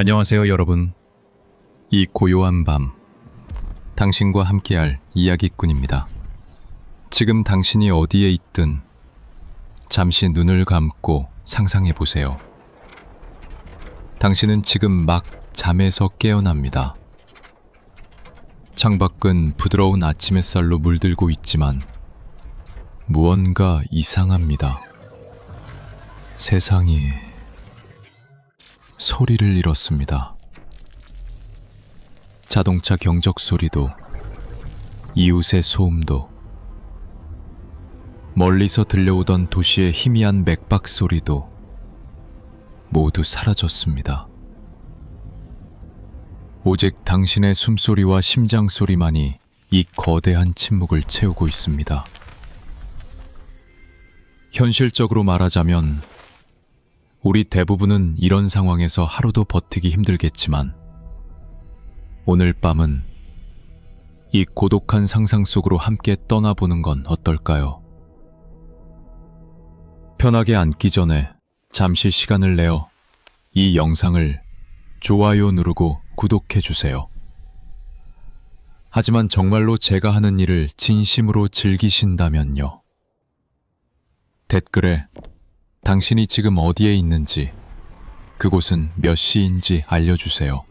안녕하세요, 여러분. 이 고요한 밤, 당신과 함께할 이야기꾼입니다. 지금 당신이 어디에 있든 잠시 눈을 감고 상상해 보세요. 당신은 지금 막 잠에서 깨어납니다. 창밖은 부드러운 아침 햇살로 물들고 있지만 무언가 이상합니다. 세상이 소리를 잃었습니다. 자동차 경적 소리도, 이웃의 소음도, 멀리서 들려오던 도시의 희미한 맥박 소리도 모두 사라졌습니다. 오직 당신의 숨소리와 심장 소리만이 이 거대한 침묵을 채우고 있습니다. 현실적으로 말하자면 우리 대부분은 이런 상황에서 하루도 버티기 힘들겠지만 오늘 밤은 이 고독한 상상 속으로 함께 떠나보는 건 어떨까요? 편하게 앉기 전에 잠시 시간을 내어 이 영상을 좋아요 누르고 구독해주세요. 하지만 정말로 제가 하는 일을 진심으로 즐기신다면요. 댓글에 당신이 지금 어디에 있는지, 그곳은 몇 시인지 알려주세요.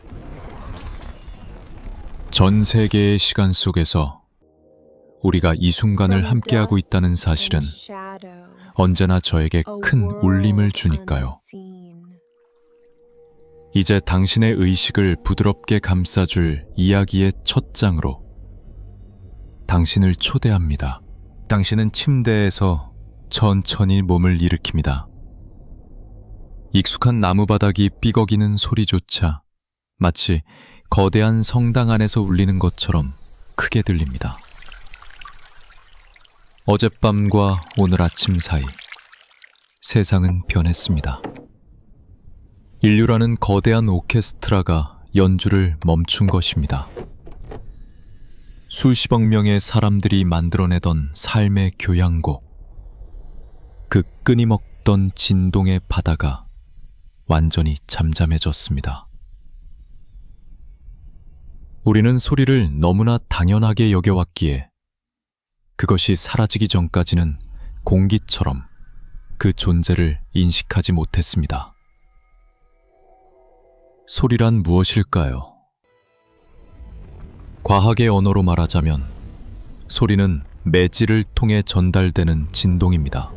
전 세계의 시간 속에서 우리가 이 순간을 함께하고 있다는 사실은 언제나 저에게 큰 울림을 주니까요. 이제 당신의 의식을 부드럽게 감싸줄 이야기의 첫 장으로 당신을 초대합니다. 당신은 침대에서 천천히 몸을 일으킵니다. 익숙한 나무바닥이 삐걱이는 소리조차 마치 거대한 성당 안에서 울리는 것처럼 크게 들립니다. 어젯밤과 오늘 아침 사이 세상은 변했습니다. 인류라는 거대한 오케스트라가 연주를 멈춘 것입니다. 수십억 명의 사람들이 만들어내던 삶의 교향곡, 그 끊임없던 진동의 바다가 완전히 잠잠해졌습니다. 우리는 소리를 너무나 당연하게 여겨왔기에 그것이 사라지기 전까지는 공기처럼 그 존재를 인식하지 못했습니다. 소리란 무엇일까요? 과학의 언어로 말하자면 소리는 매질을 통해 전달되는 진동입니다.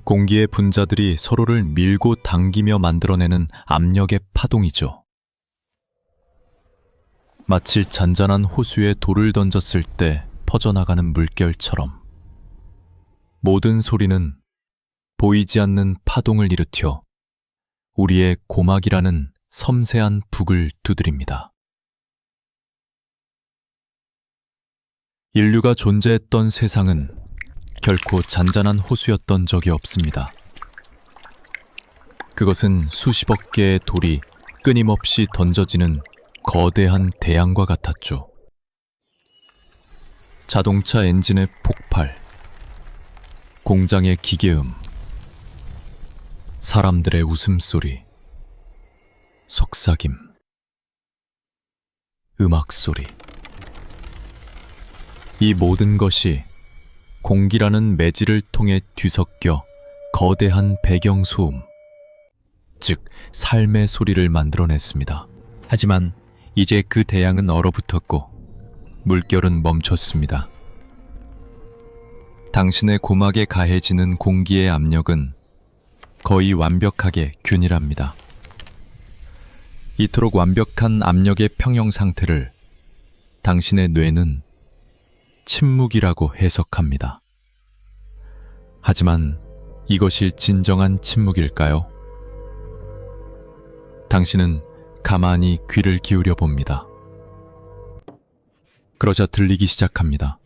공기의 분자들이 서로를 밀고 당기며 만들어내는 압력의 파동이죠. 마치 잔잔한 호수에 돌을 던졌을 때 퍼져나가는 물결처럼 모든 소리는 보이지 않는 파동을 일으켜 우리의 고막이라는 섬세한 북을 두드립니다. 인류가 존재했던 세상은 결코 잔잔한 호수였던 적이 없습니다. 그것은 수십억 개의 돌이 끊임없이 던져지는 거대한 대양과 같았죠. 자동차 엔진의 폭발, 공장의 기계음, 사람들의 웃음소리, 속삭임, 음악소리. 이 모든 것이 공기라는 매질을 통해 뒤섞여 거대한 배경소음, 즉 삶의 소리를 만들어냈습니다. 하지만 이제 그 대양은 얼어붙었고 물결은 멈췄습니다. 당신의 고막에 가해지는 공기의 압력은 거의 완벽하게 균일합니다. 이토록 완벽한 압력의 평형 상태를 당신의 뇌는 침묵이라고 해석합니다. 하지만 이것이 진정한 침묵일까요? 당신은 가만히 귀를 기울여 봅니다. 그러자 들리기 시작합니다.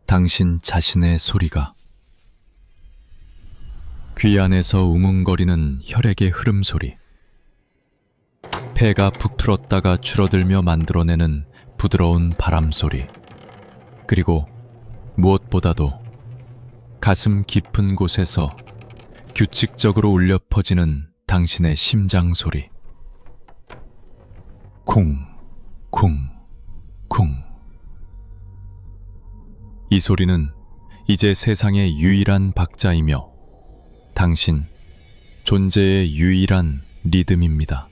당신 자신의 소리가. 귀 안에서 우뭉거리는 혈액의 흐름 소리, 폐가 부풀었다가 줄어들며 만들어내는 부드러운 바람 소리, 그리고 무엇보다도 가슴 깊은 곳에서 규칙적으로 울려 퍼지는 당신의 심장 소리. 쿵, 쿵, 쿵. 이 소리는 이제 세상의 유일한 박자이며 당신 존재의 유일한 리듬입니다.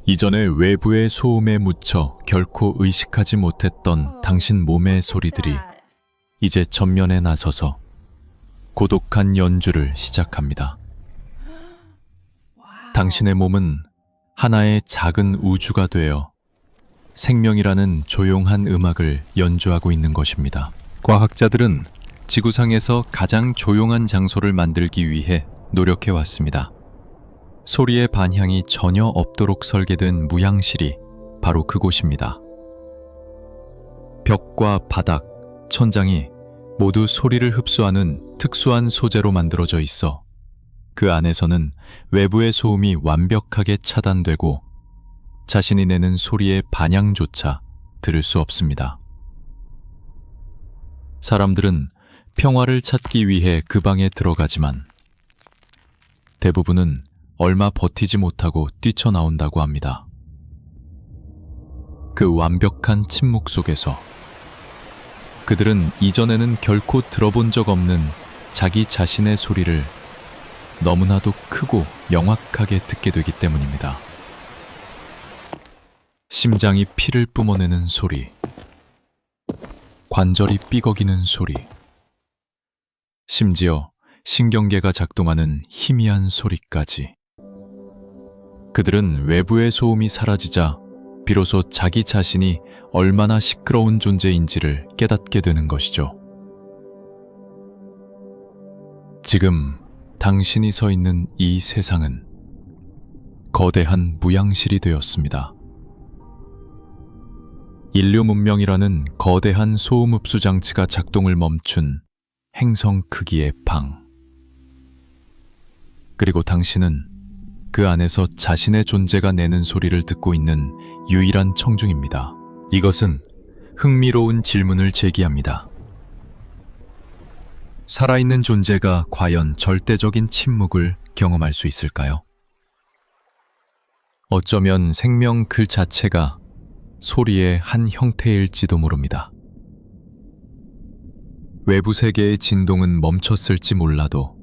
이전에 외부의 소음에 묻혀 결코 의식하지 못했던 당신 몸의 소리들이 이제 전면에 나서서 고독한 연주를 시작합니다. 당신의 몸은 하나의 작은 우주가 되어 생명이라는 조용한 음악을 연주하고 있는 것입니다. 과학자들은 지구상에서 가장 조용한 장소를 만들기 위해 노력해 왔습니다. 소리의 반향이 전혀 없도록 설계된 무향실이 바로 그곳입니다. 벽과 바닥, 천장이 모두 소리를 흡수하는 특수한 소재로 만들어져 있어 그 안에서는 외부의 소음이 완벽하게 차단되고 자신이 내는 소리의 반향조차 들을 수 없습니다. 사람들은 평화를 찾기 위해 그 방에 들어가지만 대부분은 얼마 버티지 못하고 뛰쳐나온다고 합니다. 그 완벽한 침묵 속에서 그들은 이전에는 결코 들어본 적 없는 자기 자신의 소리를 너무나도 크고 명확하게 듣게 되기 때문입니다. 심장이 피를 뿜어내는 소리, 관절이 삐걱이는 소리, 심지어 신경계가 작동하는 희미한 소리까지. 그들은 외부의 소음이 사라지자 비로소 자기 자신이 얼마나 시끄러운 존재인지를 깨닫게 되는 것이죠. 지금 당신이 서 있는 이 세상은 거대한 무향실이 되었습니다. 인류 문명이라는 거대한 소음 흡수 장치가 작동을 멈춘 행성 크기의 방. 그리고 당신은 그 안에서 자신의 존재가 내는 소리를 듣고 있는 유일한 청중입니다. 이것은 흥미로운 질문을 제기합니다. 살아있는 존재가 과연 절대적인 침묵을 경험할 수 있을까요? 어쩌면 생명 그 자체가 소리의 한 형태일지도 모릅니다. 외부 세계의 진동은 멈췄을지 몰라도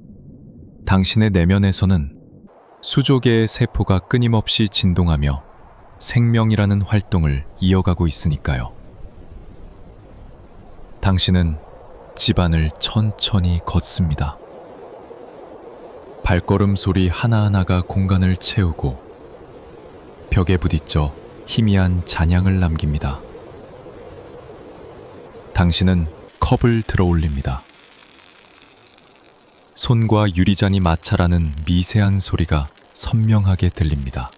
당신의 내면에서는 수조 개의 세포가 끊임없이 진동하며 생명이라는 활동을 이어가고 있으니까요. 당신은 집안을 천천히 걷습니다. 발걸음 소리 하나하나가 공간을 채우고 벽에 부딪혀 희미한 잔향을 남깁니다. 당신은 컵을 들어 올립니다. 손과 유리잔이 마찰하는 미세한 소리가 선명하게 들립니다.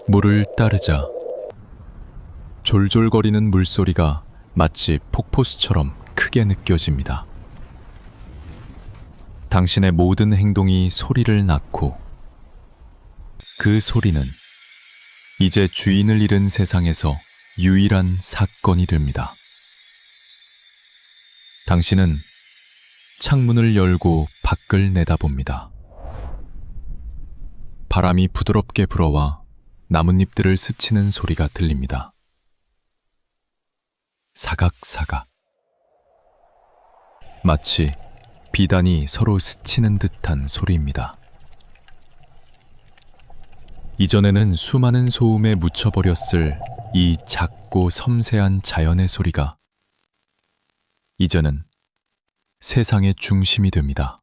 물을 따르자 졸졸거리는 물소리가 마치 폭포수처럼 크게 느껴집니다. 당신의 모든 행동이 소리를 낳고 그 소리는 이제 주인을 잃은 세상에서 유일한 사건이 됩니다. 당신은 창문을 열고 밖을 내다봅니다. 바람이 부드럽게 불어와 나뭇잎들을 스치는 소리가 들립니다. 사각사각. 마치 비단이 서로 스치는 듯한 소리입니다. 이전에는 수많은 소음에 묻혀버렸을 이 작고 섬세한 자연의 소리가 이제는 세상의 중심이 됩니다.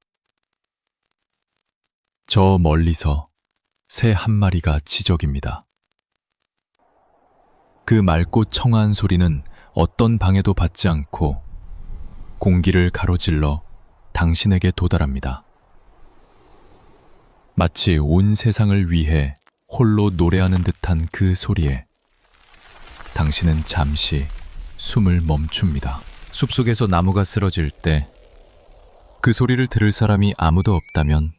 저 멀리서 새 한 마리가 지저귀입니다. 그 맑고 청아한 소리는 어떤 방해도 받지 않고 공기를 가로질러 당신에게 도달합니다. 마치 온 세상을 위해 홀로 노래하는 듯한 그 소리에 당신은 잠시 숨을 멈춥니다. 숲속에서 나무가 쓰러질 때 그 소리를 들을 사람이 아무도 없다면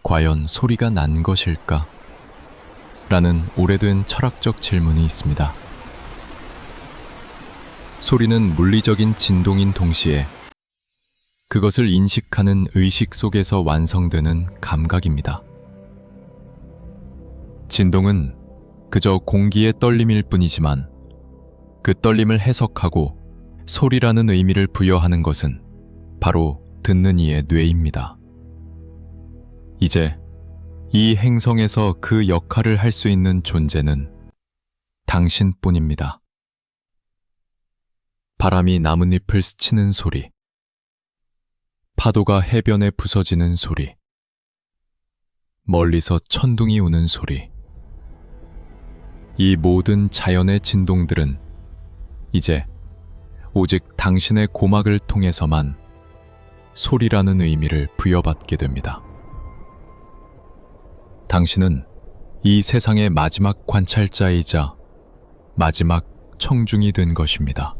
과연 소리가 난 것일까? 라는 오래된 철학적 질문이 있습니다. 소리는 물리적인 진동인 동시에 그것을 인식하는 의식 속에서 완성되는 감각입니다. 진동은 그저 공기의 떨림일 뿐이지만 그 떨림을 해석하고 소리라는 의미를 부여하는 것은 바로 듣는 이의 뇌입니다. 이제 이 행성에서 그 역할을 할 수 있는 존재는 당신뿐입니다. 바람이 나뭇잎을 스치는 소리, 파도가 해변에 부서지는 소리, 멀리서 천둥이 우는 소리. 이 모든 자연의 진동들은 이제 오직 당신의 고막을 통해서만 소리라는 의미를 부여받게 됩니다. 당신은 이 세상의 마지막 관찰자이자 마지막 청중이 된 것입니다.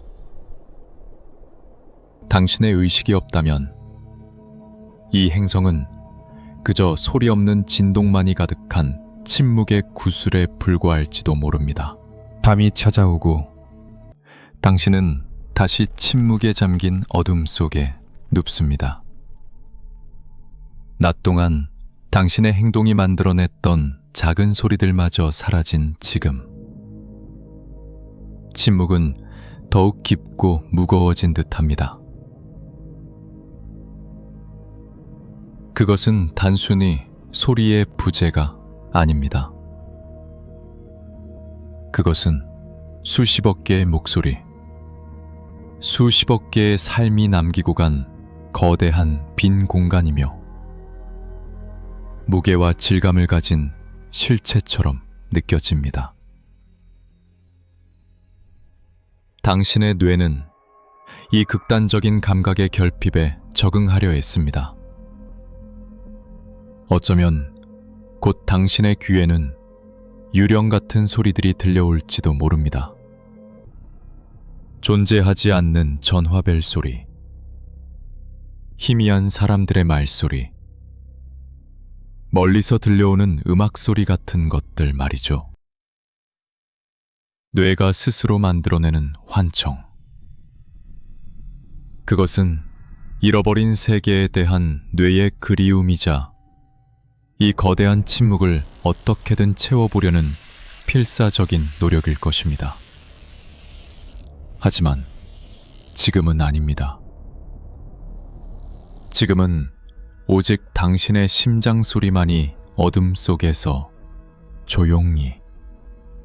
당신의 의식이 없다면 이 행성은 그저 소리 없는 진동만이 가득한 침묵의 구슬에 불과할지도 모릅니다. 밤이 찾아오고 당신은 다시 침묵에 잠긴 어둠 속에 눕습니다. 낮 동안 당신의 행동이 만들어냈던 작은 소리들마저 사라진 지금, 침묵은 더욱 깊고 무거워진 듯합니다. 그것은 단순히 소리의 부재가 아닙니다. 그것은 수십억 개의 목소리, 수십억 개의 삶이 남기고 간 거대한 빈 공간이며 무게와 질감을 가진 실체처럼 느껴집니다. 당신의 뇌는 이 극단적인 감각의 결핍에 적응하려 했습니다. 어쩌면 곧 당신의 귀에는 유령 같은 소리들이 들려올지도 모릅니다. 존재하지 않는 전화벨 소리, 희미한 사람들의 말소리, 멀리서 들려오는 음악 소리 같은 것들 말이죠. 뇌가 스스로 만들어내는 환청. 그것은 잃어버린 세계에 대한 뇌의 그리움이자 이 거대한 침묵을 어떻게든 채워보려는 필사적인 노력일 것입니다. 하지만 지금은 아닙니다. 지금은 오직 당신의 심장 소리만이 어둠 속에서 조용히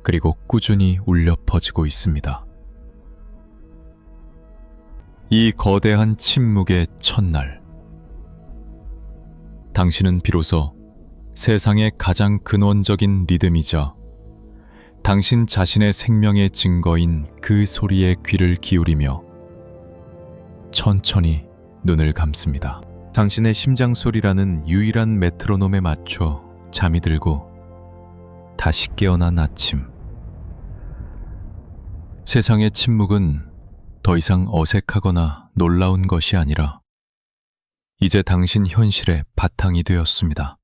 그리고 꾸준히 울려 퍼지고 있습니다. 이 거대한 침묵의 첫날, 당신은 비로소 세상의 가장 근원적인 리듬이자 당신 자신의 생명의 증거인 그 소리에 귀를 기울이며 천천히 눈을 감습니다. 당신의 심장 소리라는 유일한 메트로놈에 맞춰 잠이 들고 다시 깨어난 아침. 세상의 침묵은 더 이상 어색하거나 놀라운 것이 아니라 이제 당신 현실의 바탕이 되었습니다.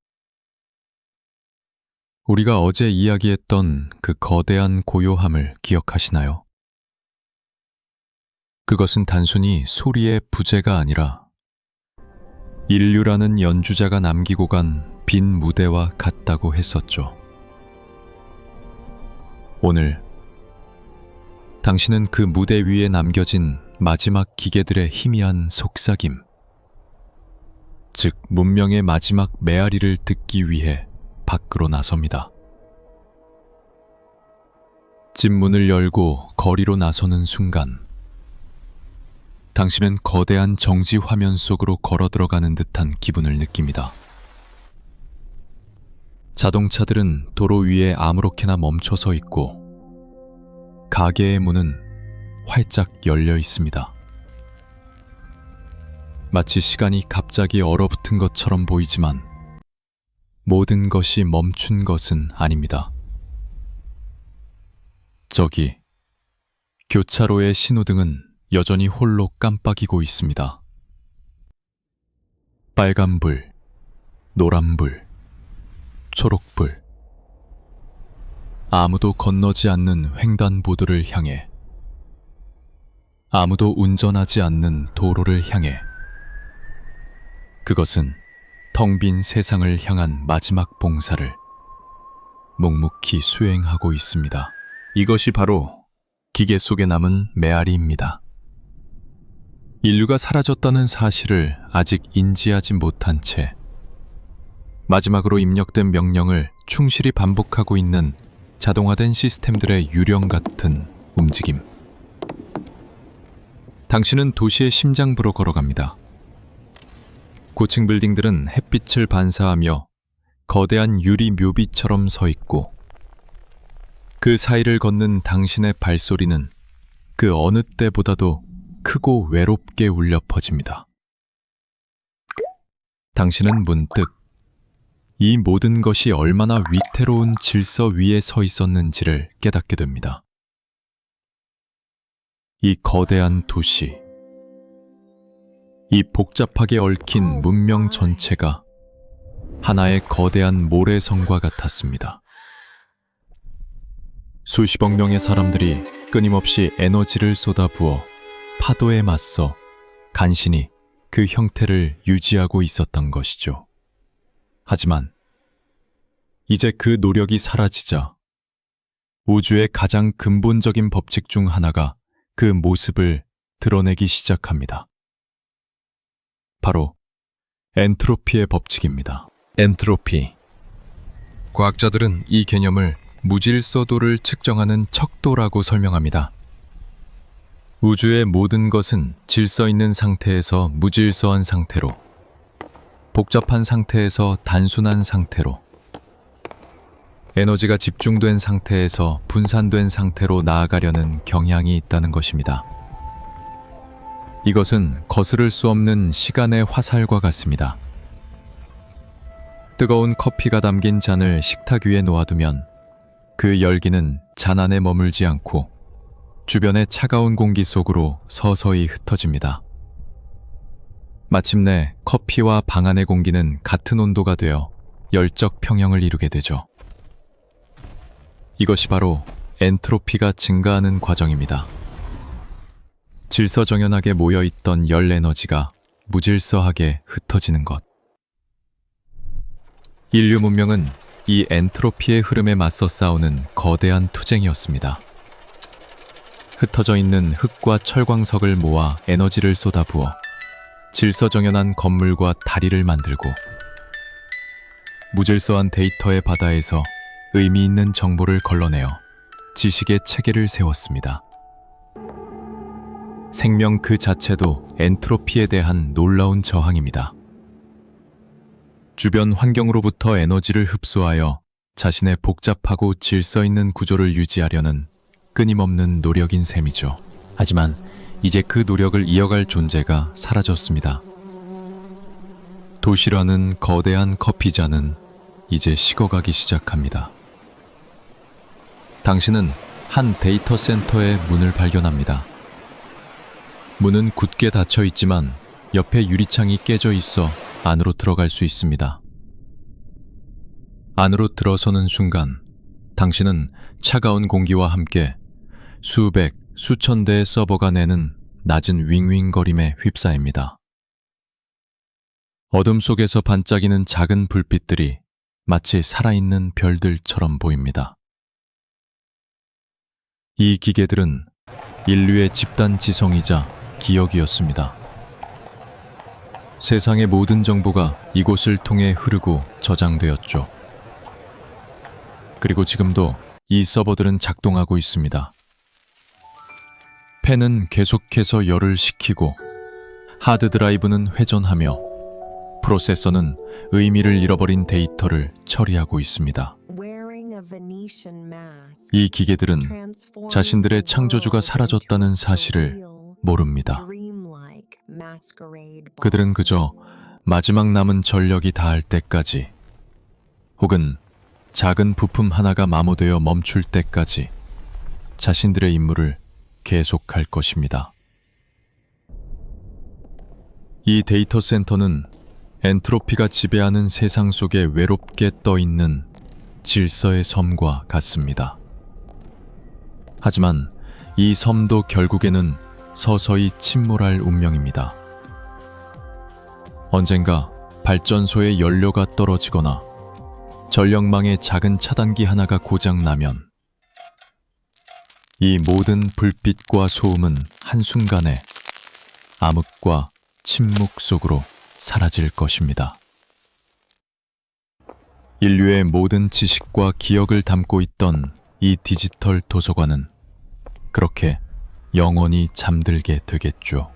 우리가 어제 이야기했던 그 거대한 고요함을 기억하시나요? 그것은 단순히 소리의 부재가 아니라 인류라는 연주자가 남기고 간 빈 무대와 같다고 했었죠. 오늘 당신은 그 무대 위에 남겨진 마지막 기계들의 희미한 속삭임, 즉 문명의 마지막 메아리를 듣기 위해 밖으로 나섭니다. 집 문을 열고 거리로 나서는 순간 당신은 거대한 정지 화면 속으로 걸어 들어가는 듯한 기분을 느낍니다. 자동차들은 도로 위에 아무렇게나 멈춰서 있고 가게의 문은 활짝 열려 있습니다. 마치 시간이 갑자기 얼어붙은 것처럼 보이지만 모든 것이 멈춘 것은 아닙니다. 저기 교차로의 신호등은 여전히 홀로 깜빡이고 있습니다. 빨간불, 노란불, 초록불. 아무도 건너지 않는 횡단보도를 향해, 아무도 운전하지 않는 도로를 향해. 그것은 텅 빈 세상을 향한 마지막 봉사를, 묵묵히 수행하고 있습니다. 이것이 바로 기계 속에 남은 메아리입니다. 인류가 사라졌다는 사실을 아직 인지하지 못한 채 마지막으로 입력된 명령을 충실히 반복하고 있는 자동화된 시스템들의 유령 같은 움직임. 당신은 도시의 심장부로 걸어갑니다. 고층 빌딩들은 햇빛을 반사하며 거대한 유리 묘비처럼 서 있고 그 사이를 걷는 당신의 발소리는 그 어느 때보다도 크고 외롭게 울려 퍼집니다. 당신은 문득 이 모든 것이 얼마나 위태로운 질서 위에 서 있었는지를 깨닫게 됩니다. 이 거대한 도시, 이 복잡하게 얽힌 문명 전체가 하나의 거대한 모래성과 같았습니다. 수십억 명의 사람들이 끊임없이 에너지를 쏟아부어 파도에 맞서 간신히 그 형태를 유지하고 있었던 것이죠. 하지만 이제 그 노력이 사라지자 우주의 가장 근본적인 법칙 중 하나가 그 모습을 드러내기 시작합니다. 바로 엔트로피의 법칙입니다. 엔트로피. 과학자들은 이 개념을 무질서도를 측정하는 척도라고 설명합니다. 우주의 모든 것은 질서 있는 상태에서 무질서한 상태로, 복잡한 상태에서 단순한 상태로, 에너지가 집중된 상태에서 분산된 상태로 나아가려는 경향이 있다는 것입니다. 이것은 거스를 수 없는 시간의 화살과 같습니다. 뜨거운 커피가 담긴 잔을 식탁 위에 놓아두면 그 열기는 잔 안에 머물지 않고 주변의 차가운 공기 속으로 서서히 흩어집니다. 마침내 커피와 방 안의 공기는 같은 온도가 되어 열적 평형을 이루게 되죠. 이것이 바로 엔트로피가 증가하는 과정입니다. 질서정연하게 모여있던 열 에너지가 무질서하게 흩어지는 것. 인류 문명은 이 엔트로피의 흐름에 맞서 싸우는 거대한 투쟁이었습니다. 흩어져 있는 흙과 철광석을 모아 에너지를 쏟아부어 질서정연한 건물과 다리를 만들고 무질서한 데이터의 바다에서 의미 있는 정보를 걸러내어 지식의 체계를 세웠습니다. 생명 그 자체도 엔트로피에 대한 놀라운 저항입니다. 주변 환경으로부터 에너지를 흡수하여 자신의 복잡하고 질서 있는 구조를 유지하려는 끊임없는 노력인 셈이죠. 하지만 이제 그 노력을 이어갈 존재가 사라졌습니다. 도시라는 거대한 커피잔은 이제 식어가기 시작합니다. 당신은 한 데이터 센터의 문을 발견합니다. 문은 굳게 닫혀 있지만 옆에 유리창이 깨져 있어 안으로 들어갈 수 있습니다. 안으로 들어서는 순간 당신은 차가운 공기와 함께 수백, 수천 대의 서버가 내는 낮은 윙윙거림에 휩싸입니다. 어둠 속에서 반짝이는 작은 불빛들이 마치 살아있는 별들처럼 보입니다. 이 기계들은 인류의 집단 지성이자 기억이었습니다. 세상의 모든 정보가 이곳을 통해 흐르고 저장되었죠. 그리고 지금도 이 서버들은 작동하고 있습니다. 펜은 계속해서 열을 식히고 하드드라이브는 회전하며 프로세서는 의미를 잃어버린 데이터를 처리하고 있습니다. 이 기계들은 자신들의 창조주가 사라졌다는 사실을 모릅니다. 그들은 그저 마지막 남은 전력이 닿을 때까지 혹은 작은 부품 하나가 마모되어 멈출 때까지 자신들의 임무를 계속할 것입니다. 이 데이터 센터는 엔트로피가 지배하는 세상 속에 외롭게 떠있는 질서의 섬과 같습니다. 하지만 이 섬도 결국에는 서서히 침몰할 운명입니다. 언젠가 발전소의 연료가 떨어지거나 전력망의 작은 차단기 하나가 고장나면 이 모든 불빛과 소음은 한순간에 암흑과 침묵 속으로 사라질 것입니다. 인류의 모든 지식과 기억을 담고 있던 이 디지털 도서관은 그렇게 영원히 잠들게 되겠죠.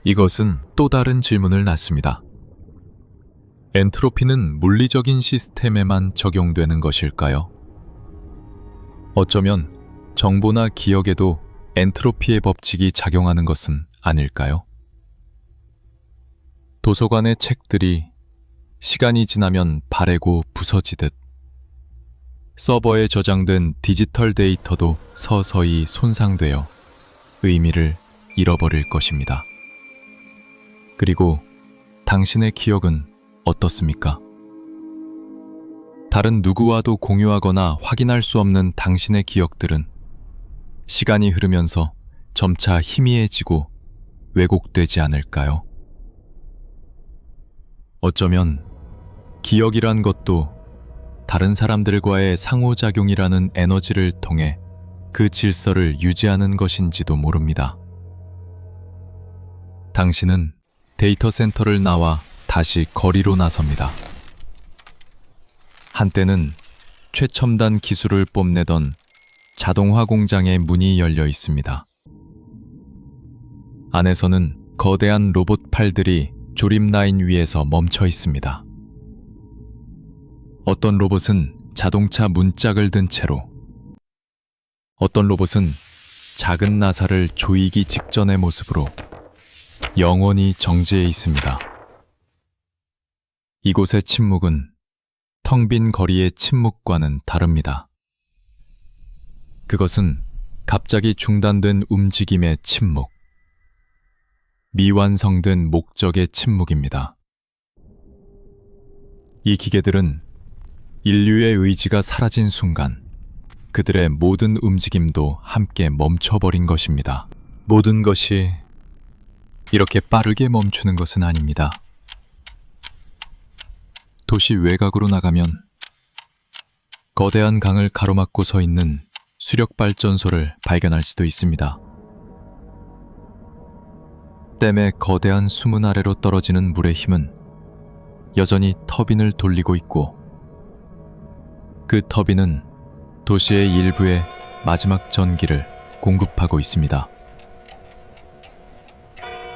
이것은 또 다른 질문을 낳습니다. 엔트로피는 물리적인 시스템에만 적용되는 것일까요? 어쩌면 정보나 기억에도 엔트로피의 법칙이 작용하는 것은 아닐까요? 도서관의 책들이 시간이 지나면 바래고 부서지듯 서버에 저장된 디지털 데이터도 서서히 손상되어 의미를 잃어버릴 것입니다. 그리고 당신의 기억은 어떻습니까? 다른 누구와도 공유하거나 확인할 수 없는 당신의 기억들은 시간이 흐르면서 점차 희미해지고 왜곡되지 않을까요? 어쩌면 기억이란 것도 다른 사람들과의 상호작용이라는 에너지를 통해 그 질서를 유지하는 것인지도 모릅니다. 당신은 데이터 센터를 나와 다시 거리로 나섭니다. 한때는 최첨단 기술을 뽐내던 자동화 공장의 문이 열려 있습니다. 안에서는 거대한 로봇 팔들이 조립 라인 위에서 멈춰 있습니다. 어떤 로봇은 자동차 문짝을 든 채로, 어떤 로봇은 작은 나사를 조이기 직전의 모습으로 영원히 정지해 있습니다. 이곳의 침묵은 텅 빈 거리의 침묵과는 다릅니다. 그것은 갑자기 중단된 움직임의 침묵, 미완성된 목적의 침묵입니다. 이 기계들은 인류의 의지가 사라진 순간 그들의 모든 움직임도 함께 멈춰버린 것입니다. 모든 것이 이렇게 빠르게 멈추는 것은 아닙니다. 도시 외곽으로 나가면 거대한 강을 가로막고 서 있는 수력발전소를 발견할 수도 있습니다. 댐의 거대한 수문 아래로 떨어지는 물의 힘은 여전히 터빈을 돌리고 있고, 그 터빈은 도시의 일부에 마지막 전기를 공급하고 있습니다.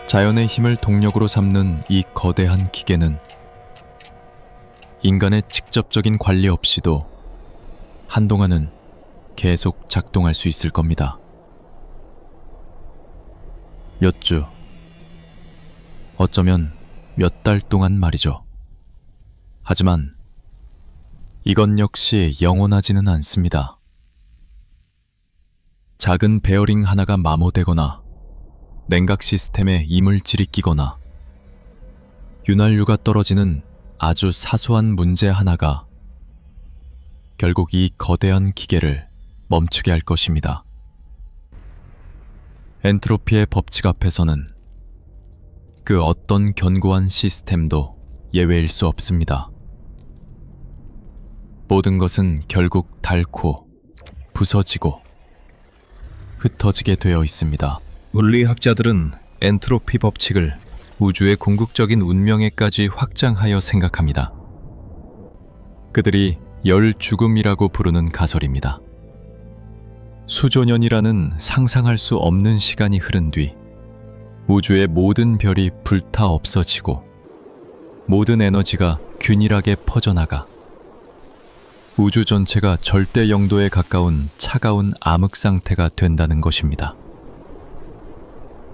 자연의 힘을 동력으로 삼는 이 거대한 기계는 인간의 직접적인 관리 없이도 한동안은 계속 작동할 수 있을 겁니다. 몇 주, 어쩌면 몇 달 동안 말이죠. 하지만 이건 역시 영원하지는 않습니다. 작은 베어링 하나가 마모되거나 냉각 시스템에 이물질이 끼거나 윤활유가 떨어지는 아주 사소한 문제 하나가 결국 이 거대한 기계를 멈추게 할 것입니다. 엔트로피의 법칙 앞에서는 그 어떤 견고한 시스템도 예외일 수 없습니다. 모든 것은 결국 닳고 부서지고 흩어지게 되어 있습니다. 물리학자들은 엔트로피 법칙을 우주의 궁극적인 운명에까지 확장하여 생각합니다. 그들이 열 죽음이라고 부르는 가설입니다. 수조년이라는 상상할 수 없는 시간이 흐른 뒤 우주의 모든 별이 불타 없어지고 모든 에너지가 균일하게 퍼져나가 우주 전체가 절대 영도에 가까운 차가운 암흑 상태가 된다는 것입니다.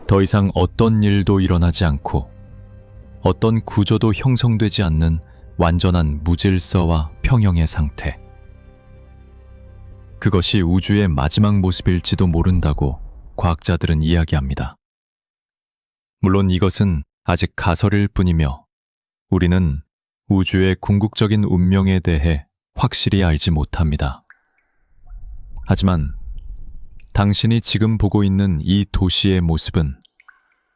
더 이상 어떤 일도 일어나지 않고 어떤 구조도 형성되지 않는 완전한 무질서와 평형의 상태. 그것이 우주의 마지막 모습일지도 모른다고 과학자들은 이야기합니다. 물론 이것은 아직 가설일 뿐이며 우리는 우주의 궁극적인 운명에 대해 확실히 알지 못합니다. 하지만 당신이 지금 보고 있는 이 도시의 모습은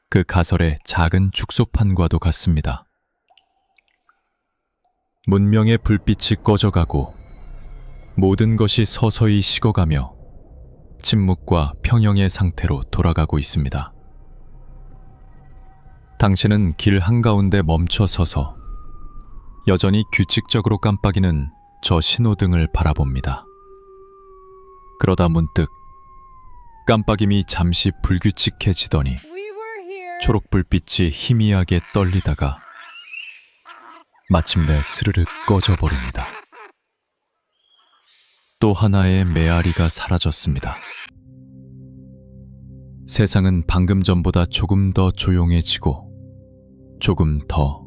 그 가설의 작은 축소판과도 같습니다. 문명의 불빛이 꺼져가고 모든 것이 서서히 식어가며 침묵과 평형의 상태로 돌아가고 있습니다. 당신은 길 한가운데 멈춰 서서 여전히 규칙적으로 깜빡이는 저 신호등을 바라봅니다. 그러다 문득 깜빡임이 잠시 불규칙해지더니 초록불빛이 희미하게 떨리다가 마침내 스르륵 꺼져버립니다. 또 하나의 메아리가 사라졌습니다. 세상은 방금 전보다 조금 더 조용해지고 조금 더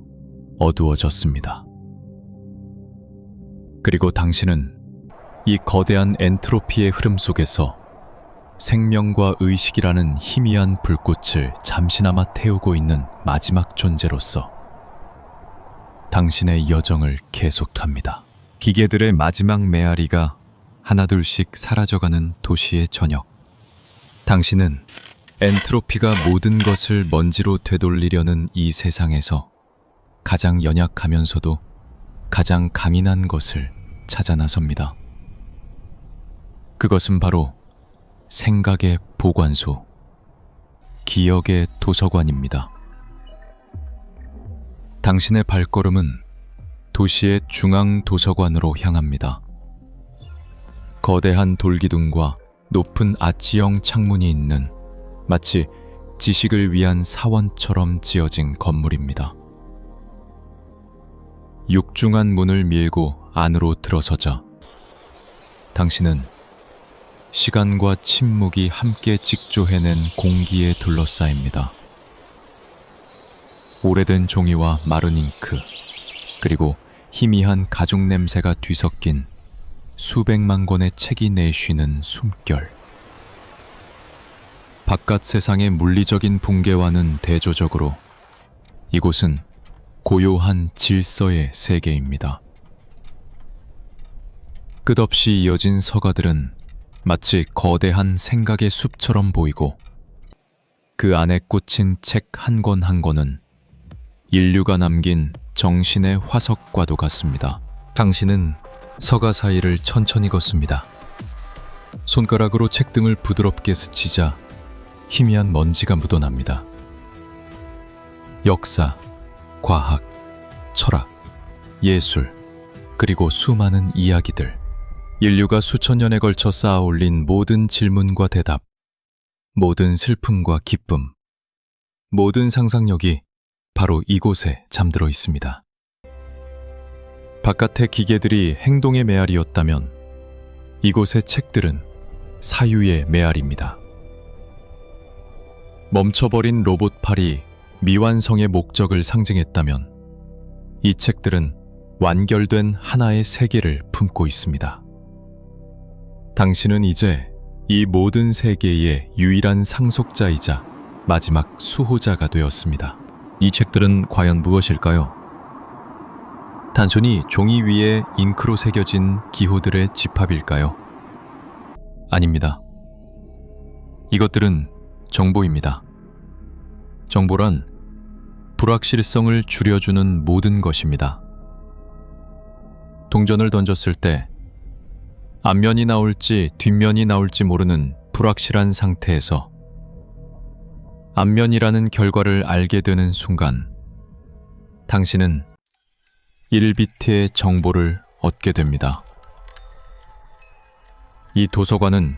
어두워졌습니다. 그리고 당신은 이 거대한 엔트로피의 흐름 속에서 생명과 의식이라는 희미한 불꽃을 잠시나마 태우고 있는 마지막 존재로서 당신의 여정을 계속합니다. 기계들의 마지막 메아리가 하나둘씩 사라져가는 도시의 저녁. 당신은 엔트로피가 모든 것을 먼지로 되돌리려는 이 세상에서 가장 연약하면서도 가장 강인한 것을 찾아 나섭니다. 그것은 바로 생각의 보관소, 기억의 도서관입니다. 당신의 발걸음은 도시의 중앙 도서관으로 향합니다. 거대한 돌기둥과 높은 아치형 창문이 있는 마치 지식을 위한 사원처럼 지어진 건물입니다. 육중한 문을 밀고 안으로 들어서자 당신은 시간과 침묵이 함께 직조해낸 공기에 둘러싸입니다. 오래된 종이와 마른 잉크, 그리고 희미한 가죽 냄새가 뒤섞인 수백만 권의 책이 내쉬는 숨결. 바깥 세상의 물리적인 붕괴와는 대조적으로 이곳은 고요한 질서의 세계입니다. 끝없이 이어진 서가들은 마치 거대한 생각의 숲처럼 보이고 그 안에 꽂힌 책 한 권 한 권은 인류가 남긴 정신의 화석과도 같습니다. 당신은 서가 사이를 천천히 걷습니다. 손가락으로 책등을 부드럽게 스치자 희미한 먼지가 묻어납니다. 역사, 과학, 철학, 예술, 그리고 수많은 이야기들. 인류가 수천 년에 걸쳐 쌓아 올린 모든 질문과 대답, 모든 슬픔과 기쁨, 모든 상상력이 바로 이곳에 잠들어 있습니다. 바깥의 기계들이 행동의 메아리였다면 이곳의 책들은 사유의 메아리입니다. 멈춰버린 로봇팔이 미완성의 목적을 상징했다면 이 책들은 완결된 하나의 세계를 품고 있습니다. 당신은 이제 이 모든 세계의 유일한 상속자이자 마지막 수호자가 되었습니다. 이 책들은 과연 무엇일까요? 단순히 종이 위에 잉크로 새겨진 기호들의 집합일까요? 아닙니다. 이것들은 정보입니다. 정보란 불확실성을 줄여주는 모든 것입니다. 동전을 던졌을 때 앞면이 나올지 뒷면이 나올지 모르는 불확실한 상태에서 앞면이라는 결과를 알게 되는 순간 당신은 1비트의 정보를 얻게 됩니다. 이 도서관은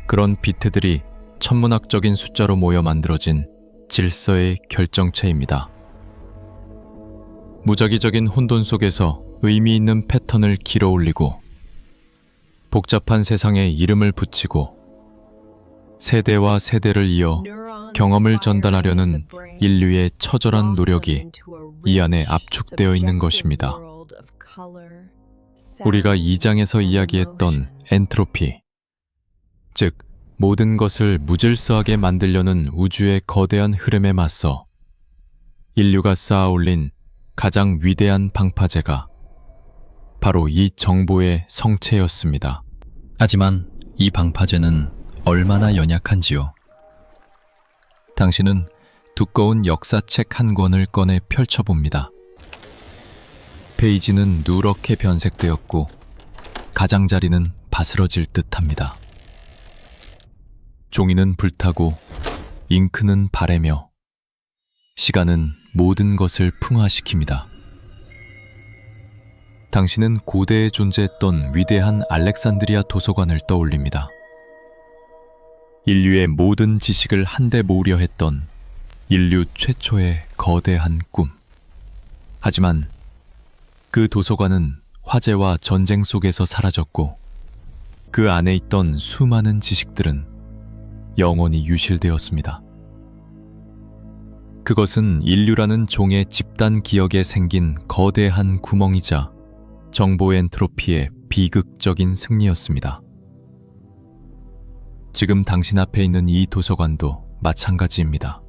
그런 비트들이 천문학적인 숫자로 모여 만들어진 질서의 결정체입니다. 무작위적인 혼돈 속에서 의미 있는 패턴을 길어 올리고 복잡한 세상에 이름을 붙이고 세대와 세대를 이어 경험을 전달하려는 인류의 처절한 노력이 이 안에 압축되어 있는 것입니다. 우리가 2장에서 이야기했던 엔트로피, 즉 모든 것을 무질서하게 만들려는 우주의 거대한 흐름에 맞서 인류가 쌓아 올린 가장 위대한 방파제가 바로 이 정보의 성체였습니다. 하지만 이 방파제는 얼마나 연약한지요. 당신은 두꺼운 역사책 한 권을 꺼내 펼쳐봅니다. 페이지는 누렇게 변색되었고 가장자리는 바스러질 듯합니다. 종이는 불타고 잉크는 바래며 시간은 모든 것을 풍화시킵니다. 당신은 고대에 존재했던 위대한 알렉산드리아 도서관을 떠올립니다. 인류의 모든 지식을 한데 모으려 했던 인류 최초의 거대한 꿈. 하지만 그 도서관은 화재와 전쟁 속에서 사라졌고 그 안에 있던 수많은 지식들은 영원히 유실되었습니다. 그것은 인류라는 종의 집단 기억에 생긴 거대한 구멍이자 정보 엔트로피의 비극적인 승리였습니다. 지금 당신 앞에 있는 이 도서관도 마찬가지입니다.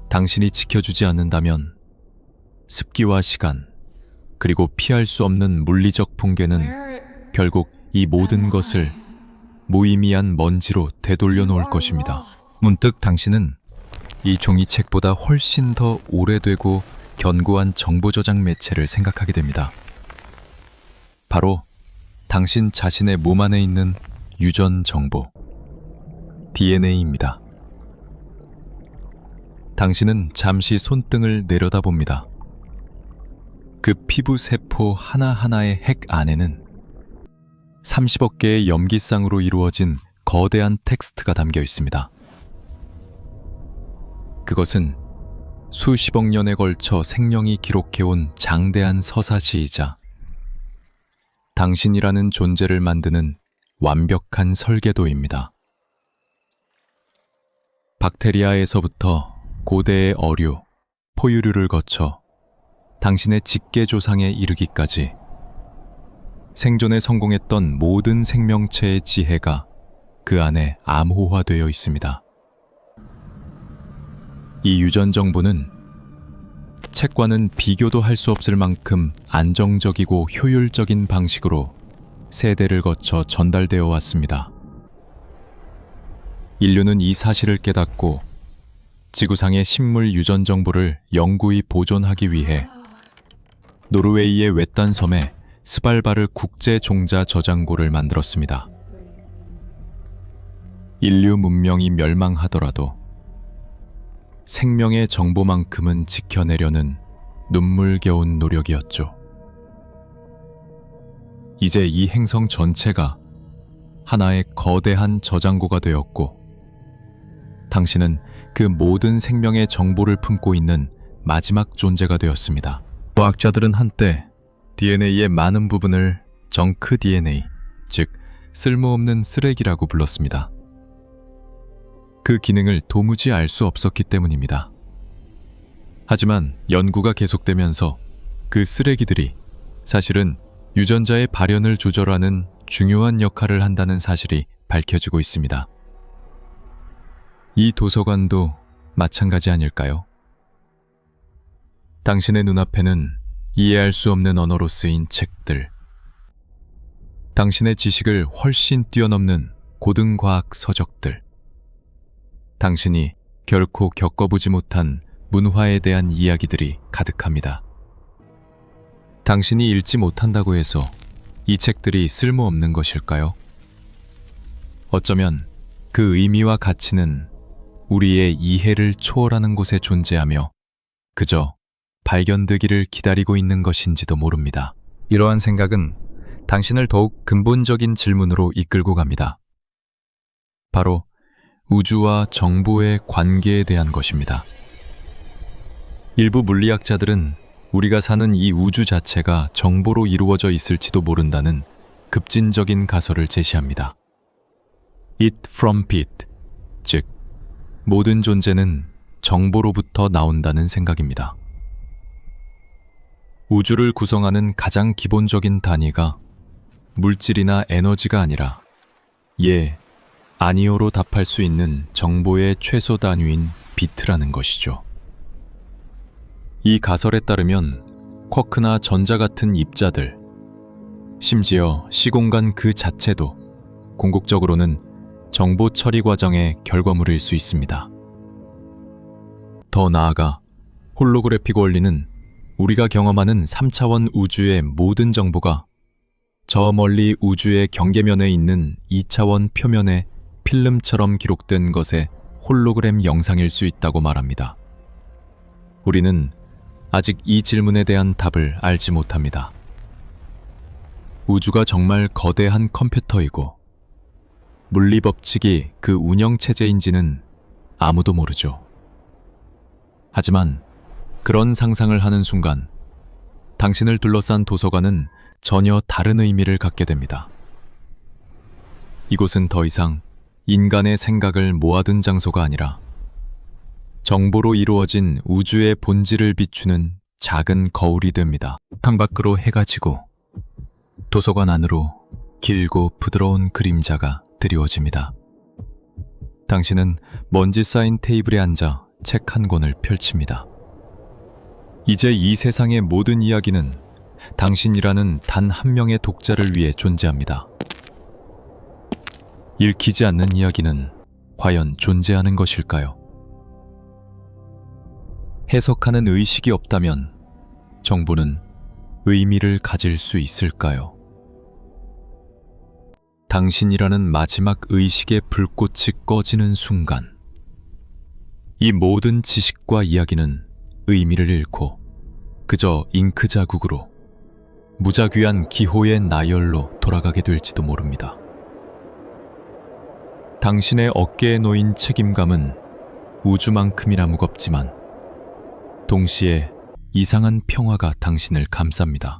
당신이 지켜주지 않는다면 습기와 시간, 그리고 피할 수 없는 물리적 붕괴는 결국 이 모든 것을 무의미한 먼지로 되돌려 놓을 것입니다. 문득 당신은 이 종이책보다 훨씬 더 오래되고 견고한 정보 저장 매체를 생각하게 됩니다. 바로 당신 자신의 몸 안에 있는 유전 정보, DNA입니다. 당신은 잠시 손등을 내려다봅니다. 그 피부 세포 하나하나의 핵 안에는 30억 개의 염기쌍으로 이루어진 거대한 텍스트가 담겨 있습니다. 그것은 수십억 년에 걸쳐 생명이 기록해온 장대한 서사시이자 당신이라는 존재를 만드는 완벽한 설계도입니다. 박테리아에서부터 고대의 어류, 포유류를 거쳐 당신의 직계조상에 이르기까지 생존에 성공했던 모든 생명체의 지혜가 그 안에 암호화되어 있습니다. 이 유전 정보는 책과는 비교도 할 수 없을 만큼 안정적이고 효율적인 방식으로 세대를 거쳐 전달되어 왔습니다. 인류는 이 사실을 깨닫고 지구상의 식물 유전 정보를 영구히 보존하기 위해 노르웨이의 외딴 섬에 스발바르 국제 종자 저장고를 만들었습니다. 인류 문명이 멸망하더라도 생명의 정보만큼은 지켜내려는 눈물겨운 노력이었죠. 이제 이 행성 전체가 하나의 거대한 저장고가 되었고 당신은 그 모든 생명의 정보를 품고 있는 마지막 존재가 되었습니다. 과학자들은 한때 DNA의 많은 부분을 정크 DNA, 즉 쓸모없는 쓰레기라고 불렀습니다. 그 기능을 도무지 알 수 없었기 때문입니다. 하지만 연구가 계속되면서 그 쓰레기들이 사실은 유전자의 발현을 조절하는 중요한 역할을 한다는 사실이 밝혀지고 있습니다. 이 도서관도 마찬가지 아닐까요? 당신의 눈앞에는 이해할 수 없는 언어로 쓰인 책들, 당신의 지식을 훨씬 뛰어넘는 고등과학 서적들, 당신이 결코 겪어보지 못한 문화에 대한 이야기들이 가득합니다. 당신이 읽지 못한다고 해서 이 책들이 쓸모없는 것일까요? 어쩌면 그 의미와 가치는 우리의 이해를 초월하는 곳에 존재하며 그저 발견되기를 기다리고 있는 것인지도 모릅니다. 이러한 생각은 당신을 더욱 근본적인 질문으로 이끌고 갑니다. 바로 우주와 정보의 관계에 대한 것입니다. 일부 물리학자들은 우리가 사는 이 우주 자체가 정보로 이루어져 있을지도 모른다는 급진적인 가설을 제시합니다. It from bit, 즉 모든 존재는 정보로부터 나온다는 생각입니다. 우주를 구성하는 가장 기본적인 단위가 물질이나 에너지가 아니라 예, 아니오로 답할 수 있는 정보의 최소 단위인 비트라는 것이죠. 이 가설에 따르면 쿼크나 전자 같은 입자들, 심지어 시공간 그 자체도 궁극적으로는 정보 처리 과정의 결과물일 수 있습니다. 더 나아가 홀로그래픽 원리는 우리가 경험하는 3차원 우주의 모든 정보가 저 멀리 우주의 경계면에 있는 2차원 표면에 필름처럼 기록된 것의 홀로그램 영상일 수 있다고 말합니다. 우리는 아직 이 질문에 대한 답을 알지 못합니다. 우주가 정말 거대한 컴퓨터이고 물리 법칙이 그 운영 체제인지는 아무도 모르죠. 하지만 그런 상상을 하는 순간 당신을 둘러싼 도서관은 전혀 다른 의미를 갖게 됩니다. 이곳은 더 이상 인간의 생각을 모아둔 장소가 아니라 정보로 이루어진 우주의 본질을 비추는 작은 거울이 됩니다. 창밖으로 해가 지고 도서관 안으로 길고 부드러운 그림자가 드리워집니다. 당신은 먼지 쌓인 테이블에 앉아 책 한 권을 펼칩니다. 이제 이 세상의 모든 이야기는 당신이라는 단 한 명의 독자를 위해 존재합니다. 읽히지 않는 이야기는 과연 존재하는 것일까요? 해석하는 의식이 없다면 정보는 의미를 가질 수 있을까요? 당신이라는 마지막 의식의 불꽃이 꺼지는 순간 이 모든 지식과 이야기는 의미를 잃고 그저 잉크 자국으로 무작위한 기호의 나열로 돌아가게 될지도 모릅니다. 당신의 어깨에 놓인 책임감은 우주만큼이나 무겁지만 동시에 이상한 평화가 당신을 감쌉니다.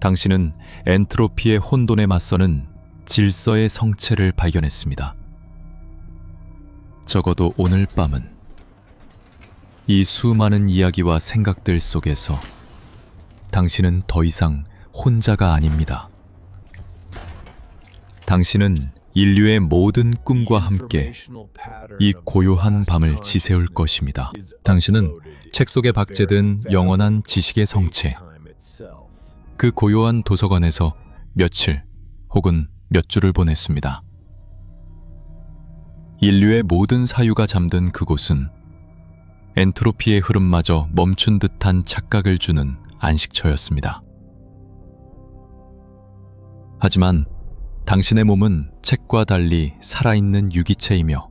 당신은 엔트로피의 혼돈에 맞서는 질서의 성체를 발견했습니다. 적어도 오늘 밤은 이 수많은 이야기와 생각들 속에서 당신은 더 이상 혼자가 아닙니다. 당신은 인류의 모든 꿈과 함께 이 고요한 밤을 지새울 것입니다. 당신은 책 속에 박제된 영원한 지식의 성체, 그 고요한 도서관에서 며칠 혹은 몇 주를 보냈습니다. 인류의 모든 사유가 잠든 그곳은 엔트로피의 흐름마저 멈춘 듯한 착각을 주는 안식처였습니다. 하지만 당신의 몸은 책과 달리 살아있는 유기체이며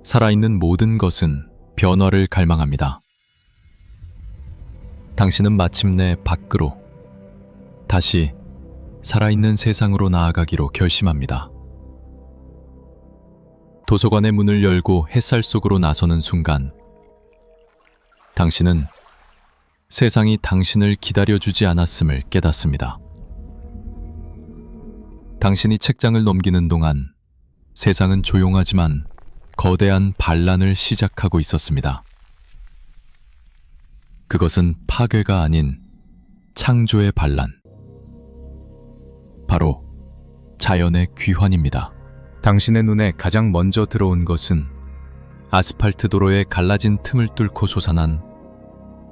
살아있는 모든 것은 변화를 갈망합니다. 당신은 마침내 밖으로 다시 살아있는 세상으로 나아가기로 결심합니다. 도서관의 문을 열고 햇살 속으로 나서는 순간 당신은 세상이 당신을 기다려주지 않았음을 깨닫습니다. 당신이 책장을 넘기는 동안 세상은 조용하지만 거대한 반란을 시작하고 있었습니다. 그것은 파괴가 아닌 창조의 반란, 바로 자연의 귀환입니다. 당신의 눈에 가장 먼저 들어온 것은 아스팔트 도로의 갈라진 틈을 뚫고 솟아난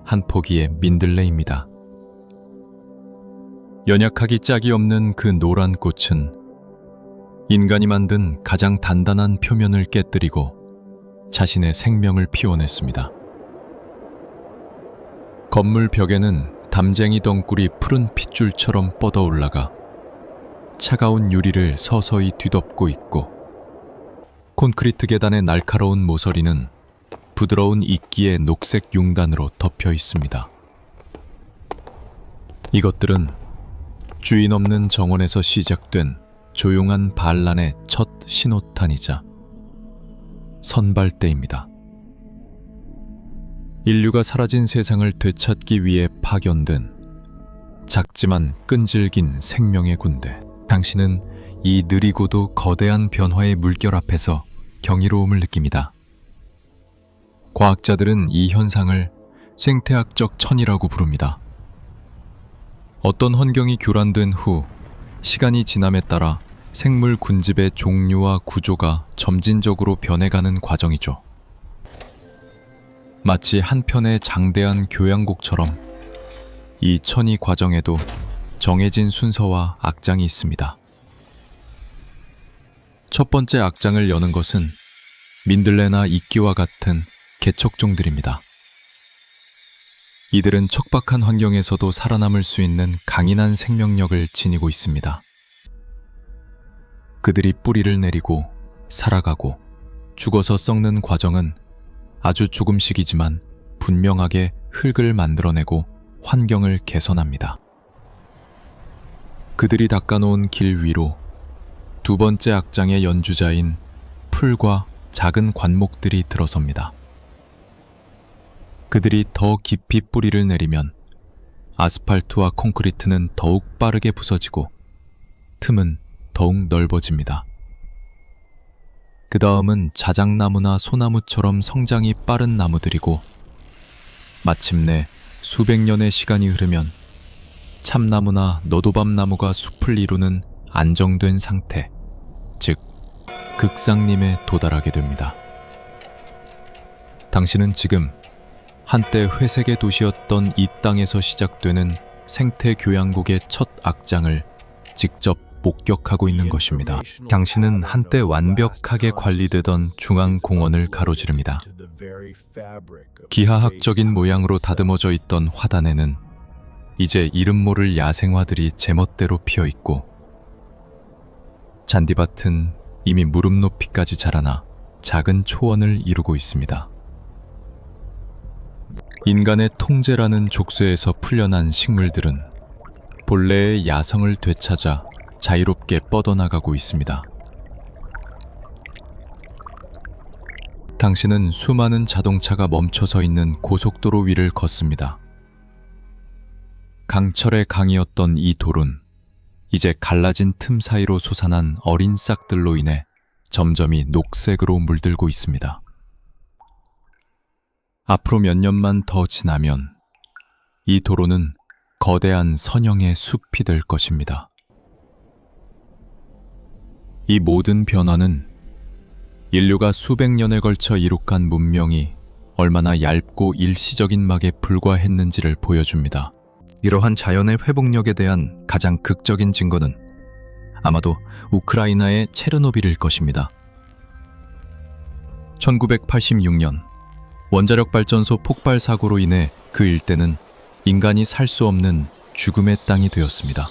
한 포기의 민들레입니다. 연약하기 짝이 없는 그 노란 꽃은 인간이 만든 가장 단단한 표면을 깨뜨리고 자신의 생명을 피워냈습니다. 건물 벽에는 담쟁이 덩굴이 푸른 핏줄처럼 뻗어올라가 차가운 유리를 서서히 뒤덮고 있고 콘크리트 계단의 날카로운 모서리는 부드러운 이끼의 녹색 융단으로 덮여 있습니다. 이것들은 주인 없는 정원에서 시작된 조용한 반란의 첫 신호탄이자 선발대입니다. 인류가 사라진 세상을 되찾기 위해 파견된 작지만 끈질긴 생명의 군대. 당신은 이 느리고도 거대한 변화의 물결 앞에서 경이로움을 느낍니다. 과학자들은 이 현상을 생태학적 천이라고 부릅니다. 어떤 환경이 교란된 후 시간이 지남에 따라 생물 군집의 종류와 구조가 점진적으로 변해가는 과정이죠. 마치 한 편의 장대한 교향곡처럼 이 천이 과정에도 정해진 순서와 악장이 있습니다. 첫 번째 악장을 여는 것은 민들레나 이끼와 같은 개척종들입니다. 이들은 척박한 환경에서도 살아남을 수 있는 강인한 생명력을 지니고 있습니다. 그들이 뿌리를 내리고 살아가고 죽어서 썩는 과정은 아주 조금씩이지만 분명하게 흙을 만들어내고 환경을 개선합니다. 그들이 닦아놓은 길 위로 두 번째 악장의 연주자인 풀과 작은 관목들이 들어섭니다. 그들이 더 깊이 뿌리를 내리면 아스팔트와 콘크리트는 더욱 빠르게 부서지고 틈은 더욱 넓어집니다. 그 다음은 자작나무나 소나무처럼 성장이 빠른 나무들이고 마침내 수백 년의 시간이 흐르면 참나무나 너도밤나무가 숲을 이루는 안정된 상태, 즉 극상림에 도달하게 됩니다. 당신은 지금 한때 회색의 도시였던 이 땅에서 시작되는 생태 교양국의 첫 악장을 직접 목격하고 있는 것입니다. 당신은 한때 완벽하게 관리되던 중앙공원을 가로지릅니다. 기하학적인 모양으로 다듬어져 있던 화단에는 이제 이름 모를 야생화들이 제멋대로 피어 있고 잔디밭은 이미 무릎 높이까지 자라나 작은 초원을 이루고 있습니다. 인간의 통제라는 족쇄에서 풀려난 식물들은 본래의 야성을 되찾아 자유롭게 뻗어나가고 있습니다. 당신은 수많은 자동차가 멈춰서 있는 고속도로 위를 걷습니다. 강철의 강이었던 이 돌은 이제 갈라진 틈 사이로 솟아난 어린 싹들로 인해 점점이 녹색으로 물들고 있습니다. 앞으로 몇 년만 더 지나면 이 도로는 거대한 선형의 숲이 될 것입니다. 이 모든 변화는 인류가 수백 년에 걸쳐 이룩한 문명이 얼마나 얇고 일시적인 막에 불과했는지를 보여줍니다. 이러한 자연의 회복력에 대한 가장 극적인 증거는 아마도 우크라이나의 체르노빌일 것입니다. 1986년 원자력 발전소 폭발 사고로 인해 그 일대는 인간이 살 수 없는 죽음의 땅이 되었습니다.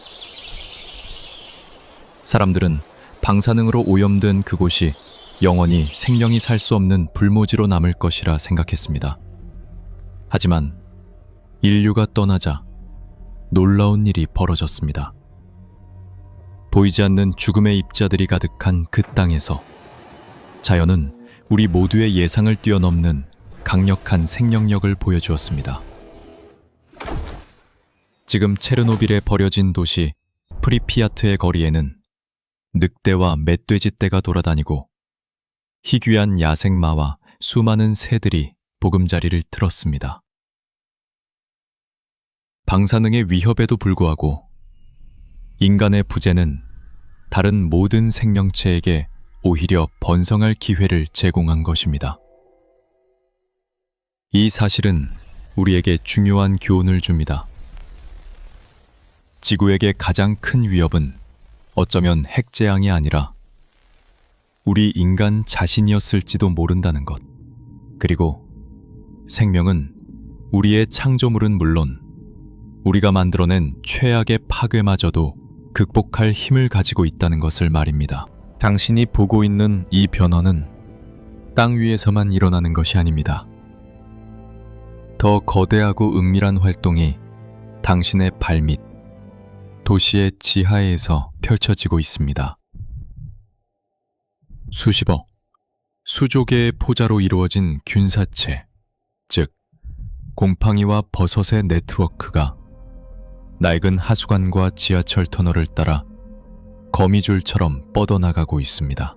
사람들은 방사능으로 오염된 그곳이 영원히 생명이 살 수 없는 불모지로 남을 것이라 생각했습니다. 하지만 인류가 떠나자 놀라운 일이 벌어졌습니다. 보이지 않는 죽음의 입자들이 가득한 그 땅에서 자연은 우리 모두의 예상을 뛰어넘는 강력한 생명력을 보여주었습니다. 지금 체르노빌에 버려진 도시 프리피아트의 거리에는 늑대와 멧돼지떼가 돌아다니고 희귀한 야생마와 수많은 새들이 보금자리를 틀었습니다. 방사능의 위협에도 불구하고 인간의 부재는 다른 모든 생명체에게 오히려 번성할 기회를 제공한 것입니다. 이 사실은 우리에게 중요한 교훈을 줍니다. 지구에게 가장 큰 위협은 어쩌면 핵재앙이 아니라 우리 인간 자신이었을지도 모른다는 것. 그리고 생명은 우리의 창조물은 물론 우리가 만들어낸 최악의 파괴마저도 극복할 힘을 가지고 있다는 것을 말입니다. 당신이 보고 있는 이 변화는 땅 위에서만 일어나는 것이 아닙니다. 더 거대하고 은밀한 활동이 당신의 발밑, 도시의 지하에서 펼쳐지고 있습니다. 수십억, 수조 개의 포자로 이루어진 균사체, 즉 곰팡이와 버섯의 네트워크가 낡은 하수관과 지하철 터널을 따라 거미줄처럼 뻗어나가고 있습니다.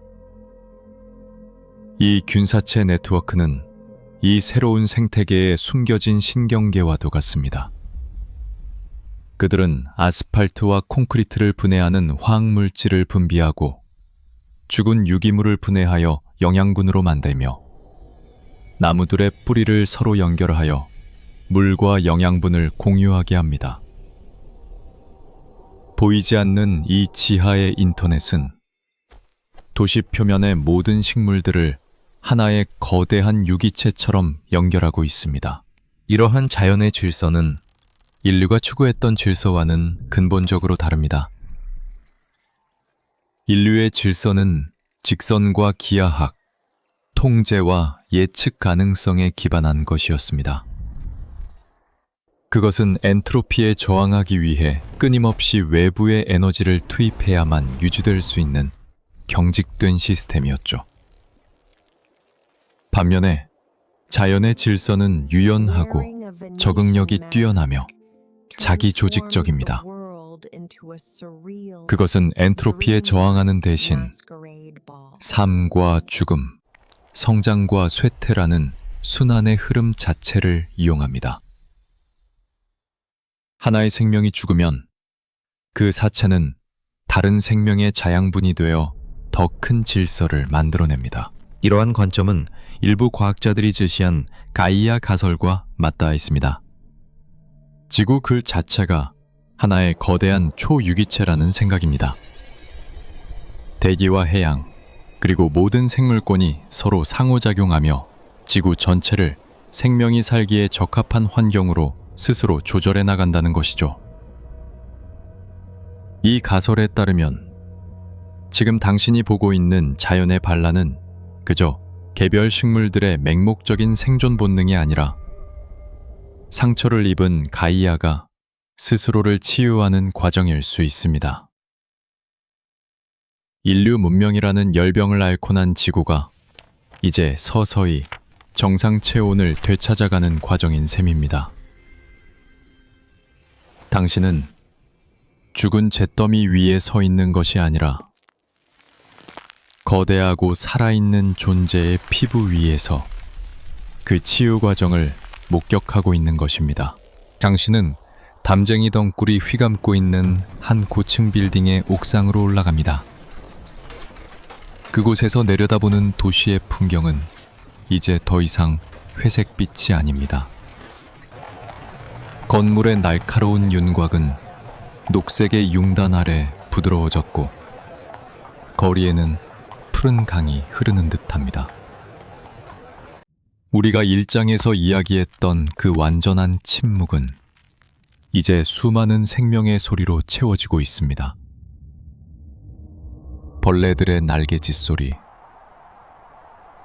이 균사체 네트워크는 이 새로운 생태계에 숨겨진 신경계와도 같습니다. 그들은 아스팔트와 콘크리트를 분해하는 화학물질을 분비하고 죽은 유기물을 분해하여 영양분으로 만들며 나무들의 뿌리를 서로 연결하여 물과 영양분을 공유하게 합니다. 보이지 않는 이 지하의 인터넷은 도시 표면의 모든 식물들을 하나의 거대한 유기체처럼 연결하고 있습니다. 이러한 자연의 질서는 인류가 추구했던 질서와는 근본적으로 다릅니다. 인류의 질서는 직선과 기하학, 통제와 예측 가능성에 기반한 것이었습니다. 그것은 엔트로피에 저항하기 위해 끊임없이 외부의 에너지를 투입해야만 유지될 수 있는 경직된 시스템이었죠. 반면에 자연의 질서는 유연하고 적응력이 뛰어나며 자기 조직적입니다. 그것은 엔트로피에 저항하는 대신 삶과 죽음, 성장과 쇠퇴라는 순환의 흐름 자체를 이용합니다. 하나의 생명이 죽으면 그 사체는 다른 생명의 자양분이 되어 더 큰 질서를 만들어냅니다. 이러한 관점은 일부 과학자들이 제시한 가이아 가설과 맞닿아 있습니다. 지구 그 자체가 하나의 거대한 초유기체라는 생각입니다. 대기와 해양, 그리고 모든 생물권이 서로 상호작용하며 지구 전체를 생명이 살기에 적합한 환경으로 스스로 조절해 나간다는 것이죠. 이 가설에 따르면 지금 당신이 보고 있는 자연의 반란은 그저 개별 식물들의 맹목적인 생존 본능이 아니라 상처를 입은 가이아가 스스로를 치유하는 과정일 수 있습니다. 인류 문명이라는 열병을 앓고 난 지구가 이제 서서히 정상 체온을 되찾아가는 과정인 셈입니다. 당신은 죽은 잿더미 위에 서 있는 것이 아니라 거대하고 살아있는 존재의 피부 위에서 그 치유 과정을 목격하고 있는 것입니다. 당신은 담쟁이 덩굴이 휘감고 있는 한 고층 빌딩의 옥상으로 올라갑니다. 그곳에서 내려다보는 도시의 풍경은 이제 더 이상 회색빛이 아닙니다. 건물의 날카로운 윤곽은 녹색의 융단 아래 부드러워졌고 거리에는 푸른 강이 흐르는 듯합니다. 우리가 일장에서 이야기했던 그 완전한 침묵은 이제 수많은 생명의 소리로 채워지고 있습니다. 벌레들의 날개짓 소리,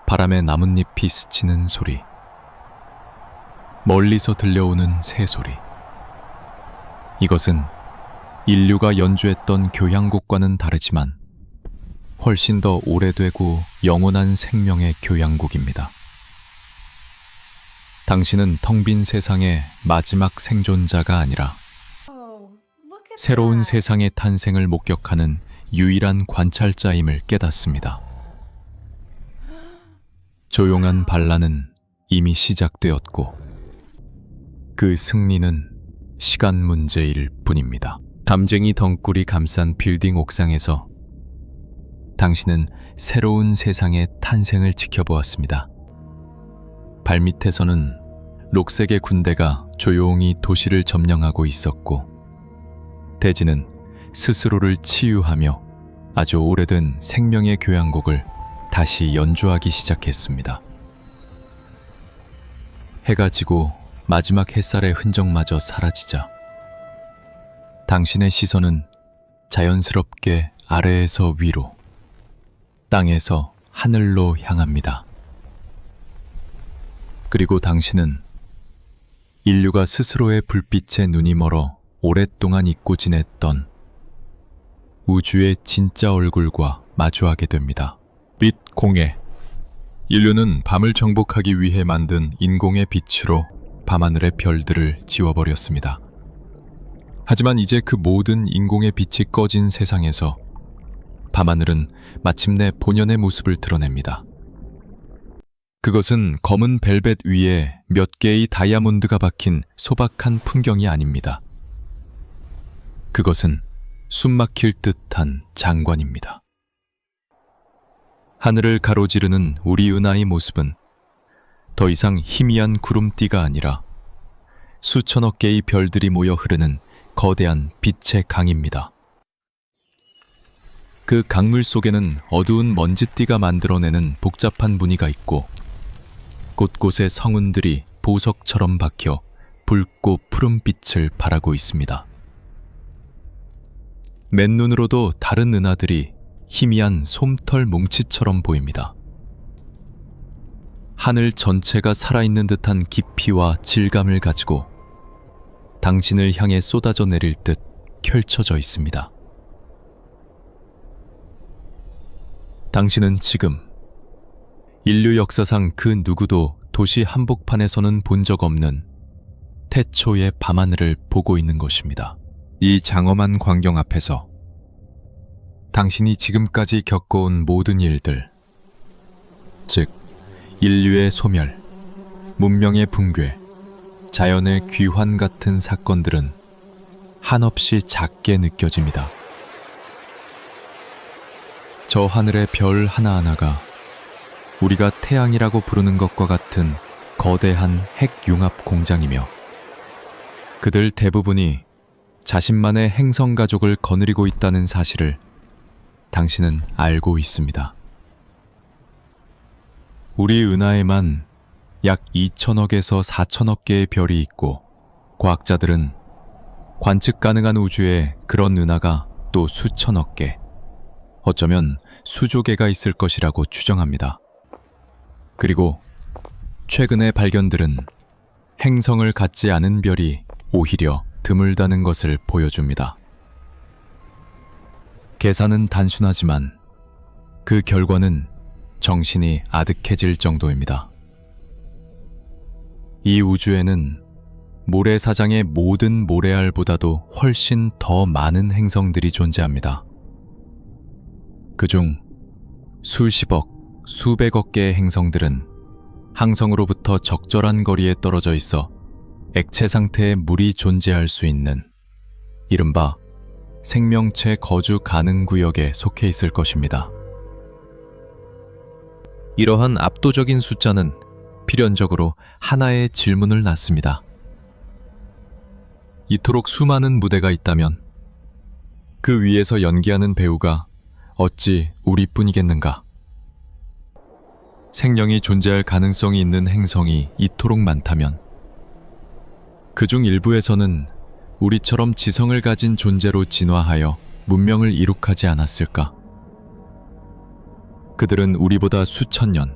바람에 나뭇잎이 스치는 소리, 멀리서 들려오는 새소리. 이것은 인류가 연주했던 교향곡과는 다르지만 훨씬 더 오래되고 영원한 생명의 교향곡입니다. 당신은 텅 빈 세상의 마지막 생존자가 아니라 새로운 세상의 탄생을 목격하는 유일한 관찰자임을 깨닫습니다. 조용한 반란은 이미 시작되었고 그 승리는 시간 문제일 뿐입니다. 담쟁이 덩굴이 감싼 빌딩 옥상에서 당신은 새로운 세상의 탄생을 지켜보았습니다. 발밑에서는 녹색의 군대가 조용히 도시를 점령하고 있었고 대지는 스스로를 치유하며 아주 오래된 생명의 교향곡을 다시 연주하기 시작했습니다. 해가 지고 마지막 햇살의 흔적마저 사라지자 당신의 시선은 자연스럽게 아래에서 위로, 땅에서 하늘로 향합니다. 그리고 당신은 인류가 스스로의 불빛에 눈이 멀어 오랫동안 잊고 지냈던 우주의 진짜 얼굴과 마주하게 됩니다. 빛 공해. 인류는 밤을 정복하기 위해 만든 인공의 빛으로 밤하늘의 별들을 지워버렸습니다. 하지만 이제 그 모든 인공의 빛이 꺼진 세상에서 밤하늘은 마침내 본연의 모습을 드러냅니다. 그것은 검은 벨벳 위에 몇 개의 다이아몬드가 박힌 소박한 풍경이 아닙니다. 그것은 숨막힐 듯한 장관입니다. 하늘을 가로지르는 우리 은하의 모습은 더 이상 희미한 구름띠가 아니라 수천억 개의 별들이 모여 흐르는 거대한 빛의 강입니다. 그 강물 속에는 어두운 먼지띠가 만들어내는 복잡한 무늬가 있고 곳곳에 성운들이 보석처럼 박혀 붉고 푸른빛을 발하고 있습니다. 맨눈으로도 다른 은하들이 희미한 솜털 뭉치처럼 보입니다. 하늘 전체가 살아있는 듯한 깊이와 질감을 가지고 당신을 향해 쏟아져 내릴 듯 펼쳐져 있습니다. 당신은 지금 인류 역사상 그 누구도 도시 한복판에서는 본 적 없는 태초의 밤하늘을 보고 있는 것입니다. 이 장엄한 광경 앞에서 당신이 지금까지 겪어온 모든 일들, 즉 인류의 소멸, 문명의 붕괴, 자연의 귀환 같은 사건들은 한없이 작게 느껴집니다. 저 하늘의 별 하나하나가 우리가 태양이라고 부르는 것과 같은 거대한 핵융합 공장이며 그들 대부분이 자신만의 행성 가족을 거느리고 있다는 사실을 당신은 알고 있습니다. 우리 은하에만 약 2천억에서 4천억 개의 별이 있고 과학자들은 관측 가능한 우주에 그런 은하가 또 수천억 개, 어쩌면 수조 개가 있을 것이라고 추정합니다. 그리고 최근의 발견들은 행성을 갖지 않은 별이 오히려 드물다는 것을 보여줍니다. 계산은 단순하지만 그 결과는 정신이 아득해질 정도입니다. 이 우주에는 모래사장의 모든 모래알보다도 훨씬 더 많은 행성들이 존재합니다. 그중 수십억, 수백억 개의 행성들은 항성으로부터 적절한 거리에 떨어져 있어 액체 상태의 물이 존재할 수 있는 이른바 생명체 거주 가능 구역에 속해 있을 것입니다. 이러한 압도적인 숫자는 필연적으로 하나의 질문을 낳습니다. 이토록 수많은 무대가 있다면 그 위에서 연기하는 배우가 어찌 우리뿐이겠는가? 생명이 존재할 가능성이 있는 행성이 이토록 많다면 그중 일부에서는 우리처럼 지성을 가진 존재로 진화하여 문명을 이룩하지 않았을까? 그들은 우리보다 수천 년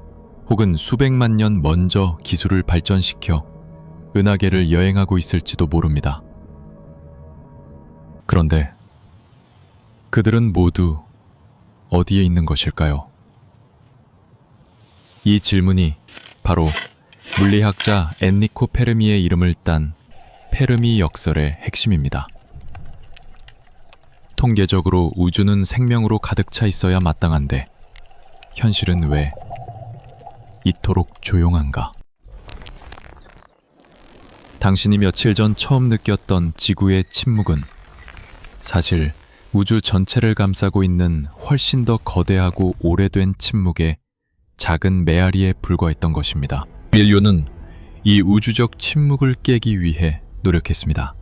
혹은 수백만 년 먼저 기술을 발전시켜 은하계를 여행하고 있을지도 모릅니다. 그런데 그들은 모두 어디에 있는 것일까요? 이 질문이 바로 물리학자 엔리코 페르미의 이름을 딴 페르미 역설의 핵심입니다. 통계적으로 우주는 생명으로 가득 차 있어야 마땅한데 현실은 왜 이토록 조용한가? 당신이 며칠 전 처음 느꼈던 지구의 침묵은 사실 우주 전체를 감싸고 있는 훨씬 더 거대하고 오래된 침묵의 작은 메아리에 불과했던 것입니다. 인류는 이 우주적 침묵을 깨기 위해 노력했습니다.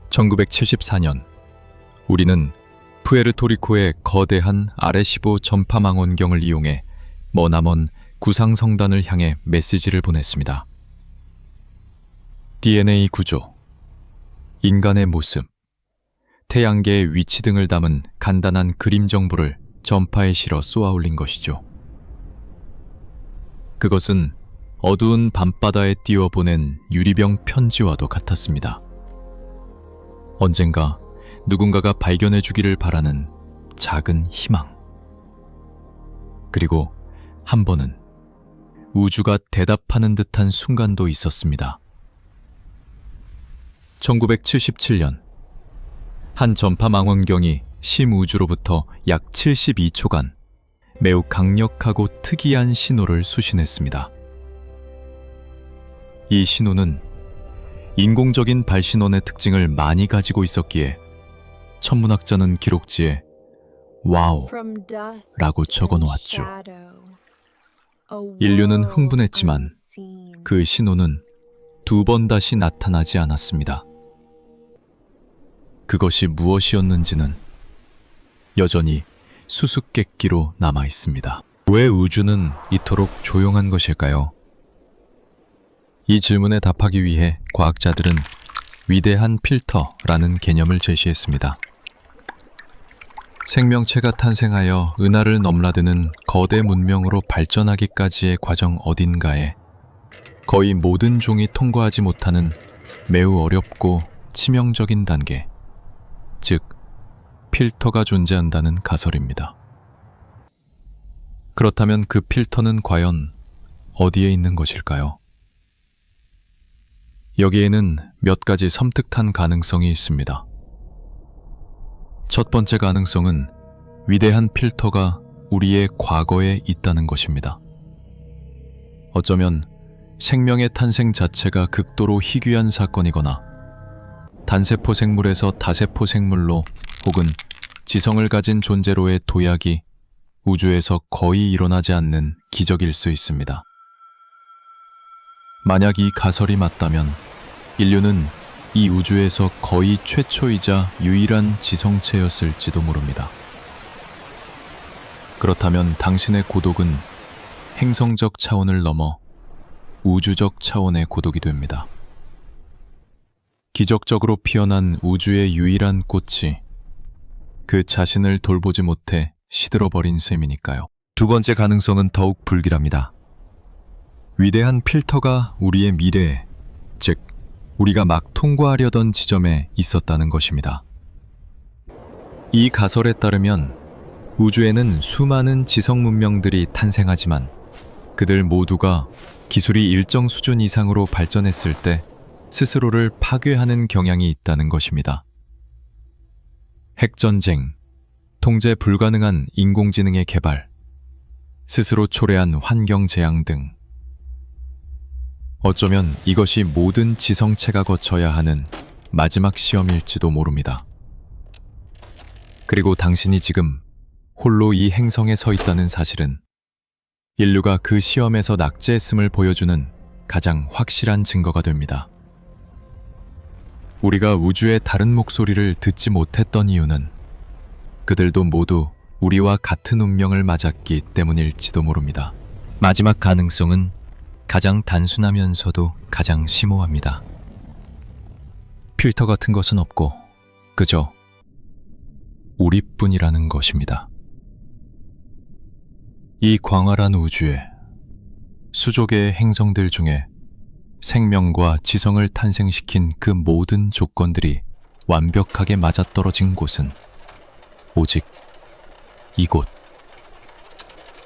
1974년 우리는 푸에르토리코의 거대한 아레시보 전파망원경을 이용해 머나먼 구상성단을 향해 메시지를 보냈습니다. DNA 구조, 인간의 모습, 태양계의 위치 등을 담은 간단한 그림 정보를 전파에 실어 쏘아올린 것이죠. 그것은 어두운 밤바다에 띄워보낸 유리병 편지와도 같았습니다. 언젠가 누군가가 발견해주기를 바라는 작은 희망. 그리고 한 번은 우주가 대답하는 듯한 순간도 있었습니다. 1977년 한 전파망원경이 심우주로부터 약 72초간 매우 강력하고 특이한 신호를 수신했습니다. 이 신호는 인공적인 발신원의 특징을 많이 가지고 있었기에 천문학자는 기록지에 와우 라고 적어놓았죠. 인류는 흥분했지만 그 신호는 2번 다시 나타나지 않았습니다. 그것이 무엇이었는지는 여전히 수수께끼로 남아 있습니다. 왜 우주는 이토록 조용한 것일까요? 이 질문에 답하기 위해 과학자들은 위대한 필터라는 개념을 제시했습니다. 생명체가 탄생하여 은하를 넘나드는 거대 문명으로 발전하기까지의 과정 어딘가에 거의 모든 종이 통과하지 못하는 매우 어렵고 치명적인 단계, 즉 필터가 존재한다는 가설입니다. 그렇다면 그 필터는 과연 어디에 있는 것일까요? 여기에는 몇 가지 섬뜩한 가능성이 있습니다. 첫 번째 가능성은 위대한 필터가 우리의 과거에 있다는 것입니다. 어쩌면 생명의 탄생 자체가 극도로 희귀한 사건이거나 단세포 생물에서 다세포 생물로 혹은 지성을 가진 존재로의 도약이 우주에서 거의 일어나지 않는 기적일 수 있습니다. 만약 이 가설이 맞다면 인류는 이 우주에서 거의 최초이자 유일한 지성체였을지도 모릅니다. 그렇다면 당신의 고독은 행성적 차원을 넘어 우주적 차원의 고독이 됩니다. 기적적으로 피어난 우주의 유일한 꽃이 그 자신을 돌보지 못해 시들어버린 셈이니까요. 두 번째 가능성은 더욱 불길합니다. 위대한 필터가 우리의 미래에, 즉 우리가 막 통과하려던 지점에 있었다는 것입니다. 이 가설에 따르면 우주에는 수많은 지성 문명들이 탄생하지만 그들 모두가 기술이 일정 수준 이상으로 발전했을 때 스스로를 파괴하는 경향이 있다는 것입니다. 핵전쟁, 통제 불가능한 인공지능의 개발, 스스로 초래한 환경 재앙 등 어쩌면 이것이 모든 지성체가 거쳐야 하는 마지막 시험일지도 모릅니다. 그리고 당신이 지금 홀로 이 행성에 서 있다는 사실은 인류가 그 시험에서 낙제했음을 보여주는 가장 확실한 증거가 됩니다. 우리가 우주의 다른 목소리를 듣지 못했던 이유는 그들도 모두 우리와 같은 운명을 맞았기 때문일지도 모릅니다. 마지막 가능성은 가장 단순하면서도 가장 심오합니다. 필터 같은 것은 없고 그저 우리뿐이라는 것입니다. 이 광활한 우주에 수조 개의 행성들 중에 생명과 지성을 탄생시킨 그 모든 조건들이 완벽하게 맞아떨어진 곳은 오직 이곳,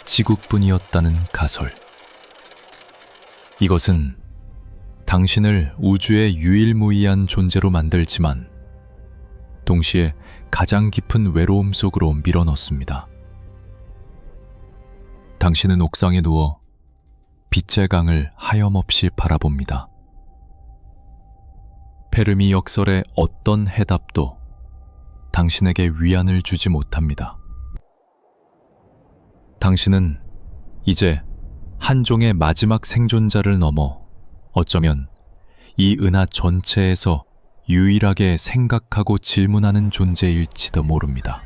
지구뿐이었다는 가설. 이것은 당신을 우주의 유일무이한 존재로 만들지만 동시에 가장 깊은 외로움 속으로 밀어넣습니다. 당신은 옥상에 누워 빛의 강을 하염없이 바라봅니다. 페르미 역설의 어떤 해답도 당신에게 위안을 주지 못합니다. 당신은 이제 한 종의 마지막 생존자를 넘어 어쩌면 이 은하 전체에서 유일하게 생각하고 질문하는 존재일지도 모릅니다.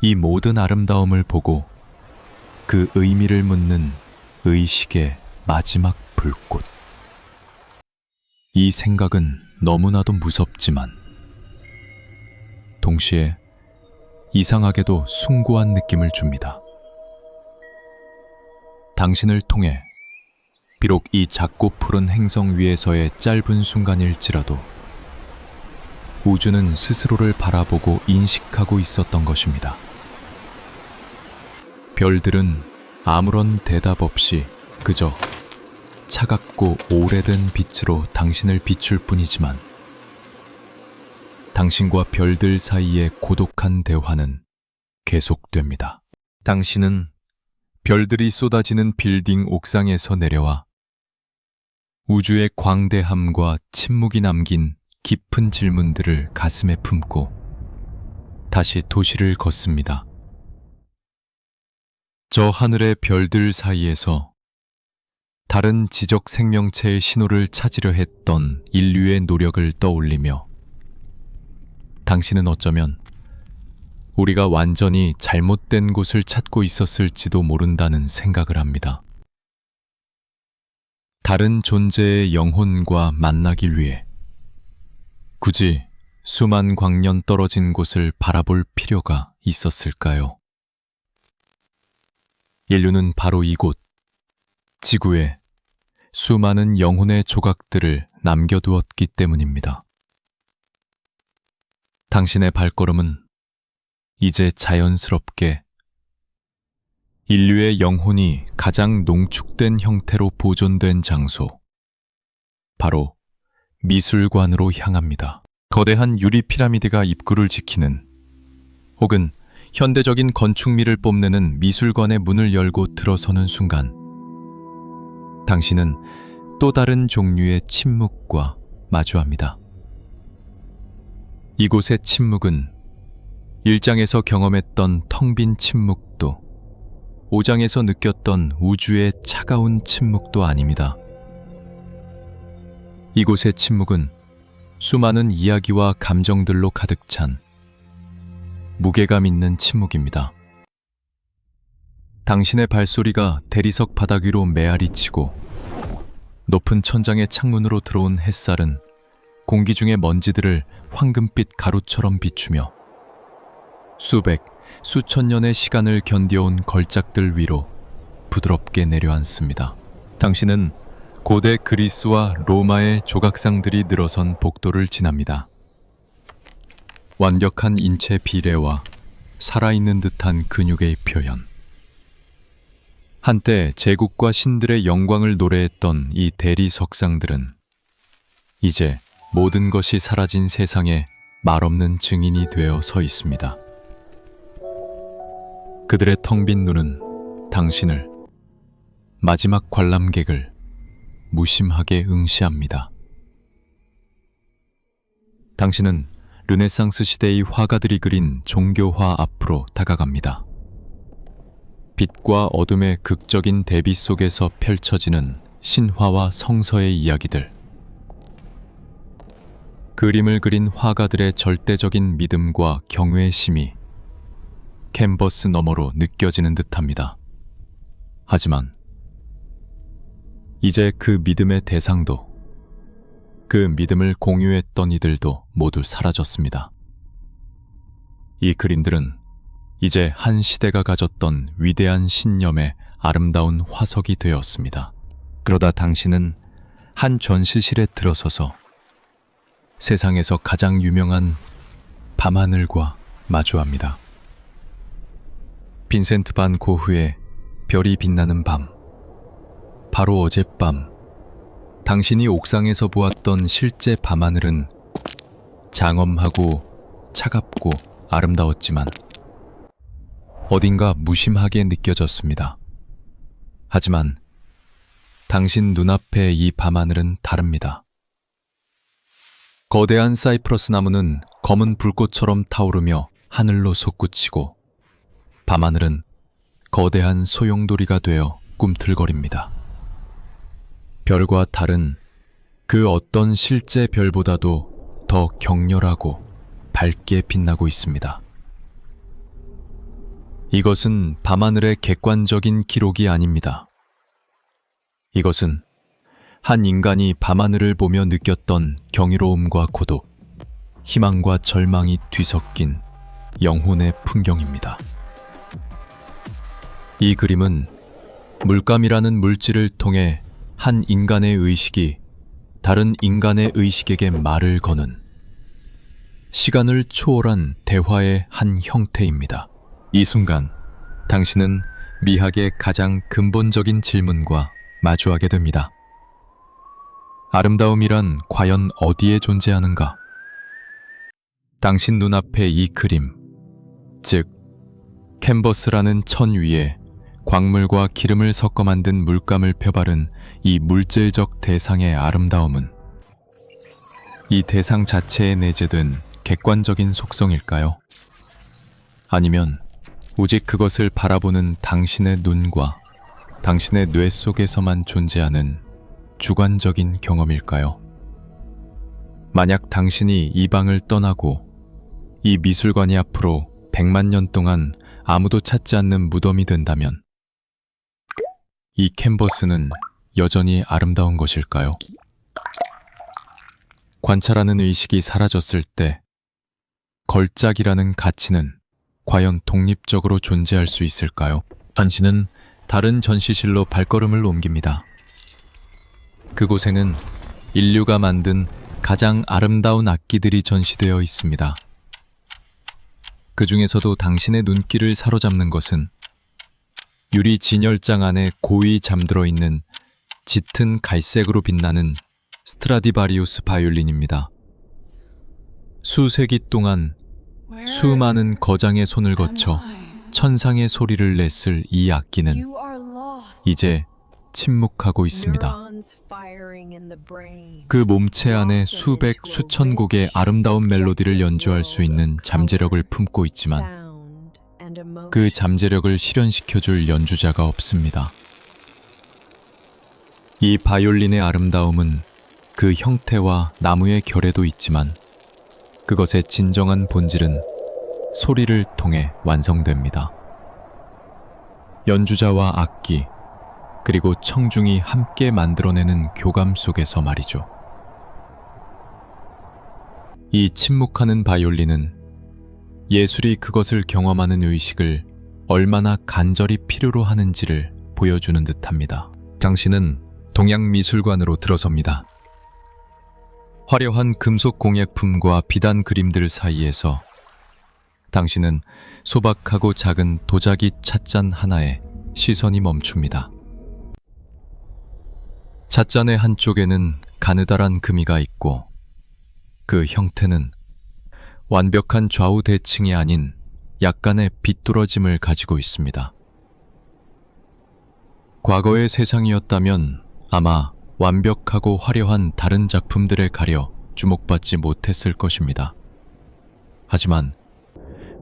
이 모든 아름다움을 보고 그 의미를 묻는 의식의 마지막 불꽃. 이 생각은 너무나도 무섭지만 동시에 이상하게도 숭고한 느낌을 줍니다. 당신을 통해 비록 이 작고 푸른 행성 위에서의 짧은 순간일지라도 우주는 스스로를 바라보고 인식하고 있었던 것입니다. 별들은 아무런 대답 없이 그저 차갑고 오래된 빛으로 당신을 비출 뿐이지만 당신과 별들 사이의 고독한 대화는 계속됩니다. 당신은 별들이 쏟아지는 빌딩 옥상에서 내려와 우주의 광대함과 침묵이 남긴 깊은 질문들을 가슴에 품고 다시 도시를 걷습니다. 저 하늘의 별들 사이에서 다른 지적 생명체의 신호를 찾으려 했던 인류의 노력을 떠올리며 당신은 어쩌면 우리가 완전히 잘못된 곳을 찾고 있었을지도 모른다는 생각을 합니다. 다른 존재의 영혼과 만나기 위해 굳이 수만 광년 떨어진 곳을 바라볼 필요가 있었을까요? 인류는 바로 이곳, 지구에 수많은 영혼의 조각들을 남겨두었기 때문입니다. 당신의 발걸음은 이제 자연스럽게 인류의 영혼이 가장 농축된 형태로 보존된 장소, 바로 미술관으로 향합니다. 거대한 유리 피라미드가 입구를 지키는, 혹은 현대적인 건축미를 뽐내는 미술관의 문을 열고 들어서는 순간, 당신은 또 다른 종류의 침묵과 마주합니다. 이곳의 침묵은 1장에서 경험했던 텅 빈 침묵도, 5장에서 느꼈던 우주의 차가운 침묵도 아닙니다. 이곳의 침묵은 수많은 이야기와 감정들로 가득 찬 무게감 있는 침묵입니다. 당신의 발소리가 대리석 바닥 위로 메아리 치고 높은 천장의 창문으로 들어온 햇살은 공기 중의 먼지들을 황금빛 가루처럼 비추며 수백, 수천 년의 시간을 견뎌온 걸작들 위로 부드럽게 내려앉습니다. 당신은 고대 그리스와 로마의 조각상들이 늘어선 복도를 지납니다. 완벽한 인체 비례와 살아있는 듯한 근육의 표현. 한때 제국과 신들의 영광을 노래했던 이 대리석상들은 이제 모든 것이 사라진 세상에 말없는 증인이 되어 서 있습니다. 그들의 텅 빈 눈은 당신을, 마지막 관람객을 무심하게 응시합니다. 당신은 르네상스 시대의 화가들이 그린 종교화 앞으로 다가갑니다. 빛과 어둠의 극적인 대비 속에서 펼쳐지는 신화와 성서의 이야기들. 그림을 그린 화가들의 절대적인 믿음과 경외심이 캔버스 너머로 느껴지는 듯합니다. 하지만 이제 그 믿음의 대상도, 그 믿음을 공유했던 이들도 모두 사라졌습니다. 이 그림들은 이제 한 시대가 가졌던 위대한 신념의 아름다운 화석이 되었습니다. 그러다 당신은 한 전시실에 들어서서 세상에서 가장 유명한 밤하늘과 마주합니다. 빈센트 반 고흐의 별이 빛나는 밤. 바로 어젯밤, 당신이 옥상에서 보았던 실제 밤하늘은 장엄하고 차갑고 아름다웠지만 어딘가 무심하게 느껴졌습니다. 하지만 당신 눈앞의 이 밤하늘은 다릅니다. 거대한 사이프러스 나무는 검은 불꽃처럼 타오르며 하늘로 솟구치고 밤하늘은 거대한 소용돌이가 되어 꿈틀거립니다. 별과 달은 그 어떤 실제 별보다도 더 격렬하고 밝게 빛나고 있습니다. 이것은 밤하늘의 객관적인 기록이 아닙니다. 이것은 한 인간이 밤하늘을 보며 느꼈던 경이로움과 고독, 희망과 절망이 뒤섞인 영혼의 풍경입니다. 이 그림은 물감이라는 물질을 통해 한 인간의 의식이 다른 인간의 의식에게 말을 거는 시간을 초월한 대화의 한 형태입니다. 이 순간 당신은 미학의 가장 근본적인 질문과 마주하게 됩니다. 아름다움이란 과연 어디에 존재하는가? 당신 눈앞의 이 그림, 즉 캔버스라는 천 위에 광물과 기름을 섞어 만든 물감을 펴바른 이 물질적 대상의 아름다움은 이 대상 자체에 내재된 객관적인 속성일까요? 아니면 오직 그것을 바라보는 당신의 눈과 당신의 뇌 속에서만 존재하는 주관적인 경험일까요? 만약 당신이 이 방을 떠나고 이 미술관이 앞으로 100만 년 동안 아무도 찾지 않는 무덤이 된다면 이 캔버스는 여전히 아름다운 것일까요? 관찰하는 의식이 사라졌을 때 걸작이라는 가치는 과연 독립적으로 존재할 수 있을까요? 당신은 다른 전시실로 발걸음을 옮깁니다. 그곳에는 인류가 만든 가장 아름다운 악기들이 전시되어 있습니다. 그 중에서도 당신의 눈길을 사로잡는 것은 유리 진열장 안에 고이 잠들어 있는 짙은 갈색으로 빛나는 스트라디바리우스 바이올린입니다. 수세기 동안 수많은 거장의 손을 거쳐 천상의 소리를 냈을 이 악기는 이제 침묵하고 있습니다. 그 몸체 안에 수백, 수천 곡의 아름다운 멜로디를 연주할 수 있는 잠재력을 품고 있지만 그 잠재력을 실현시켜줄 연주자가 없습니다. 이 바이올린의 아름다움은 그 형태와 나무의 결에도 있지만 그것의 진정한 본질은 소리를 통해 완성됩니다. 연주자와 악기, 그리고 청중이 함께 만들어내는 교감 속에서 말이죠. 이 침묵하는 바이올린은 예술이 그것을 경험하는 의식을 얼마나 간절히 필요로 하는지를 보여주는 듯합니다. 당신은 동양미술관으로 들어섭니다. 화려한 금속 공예품과 비단 그림들 사이에서 당신은 소박하고 작은 도자기 찻잔 하나에 시선이 멈춥니다. 찻잔의 한쪽에는 가느다란 금이가 있고 그 형태는 완벽한 좌우 대칭이 아닌 약간의 비뚤어짐을 가지고 있습니다. 과거의 세상이었다면 아마 완벽하고 화려한 다른 작품들에 가려 주목받지 못했을 것입니다. 하지만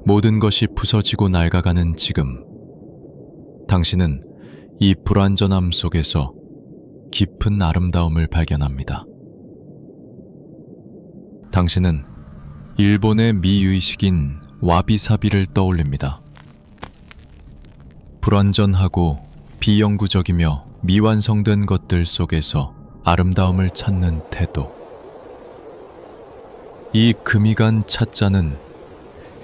모든 것이 부서지고 낡아가는 지금, 당신은 이 불완전함 속에서 깊은 아름다움을 발견합니다. 당신은 일본의 미의식인 와비사비를 떠올립니다. 불완전하고 비영구적이며 미완성된 것들 속에서 아름다움을 찾는 태도. 이 금이 간 찻잔은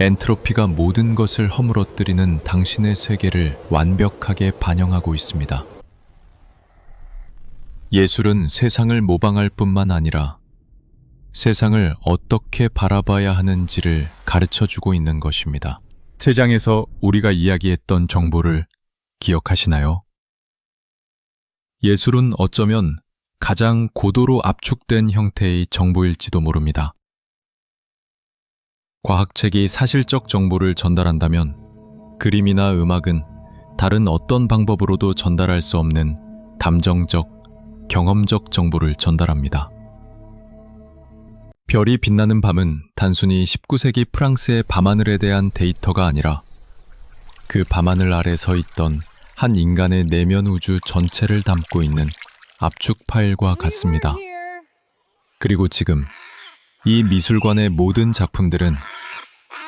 엔트로피가 모든 것을 허물어뜨리는 당신의 세계를 완벽하게 반영하고 있습니다. 예술은 세상을 모방할 뿐만 아니라 세상을 어떻게 바라봐야 하는지를 가르쳐주고 있는 것입니다. 3장에서 우리가 이야기했던 정보를 기억하시나요? 예술은 어쩌면 가장 고도로 압축된 형태의 정보일지도 모릅니다. 과학책이 사실적 정보를 전달한다면 그림이나 음악은 다른 어떤 방법으로도 전달할 수 없는 담정적, 경험적 정보를 전달합니다. 별이 빛나는 밤은 단순히 19세기 프랑스의 밤하늘에 대한 데이터가 아니라 그 밤하늘 아래 서 있던 한 인간의 내면 우주 전체를 담고 있는 압축 파일과 같습니다. 그리고 지금 이 미술관의 모든 작품들은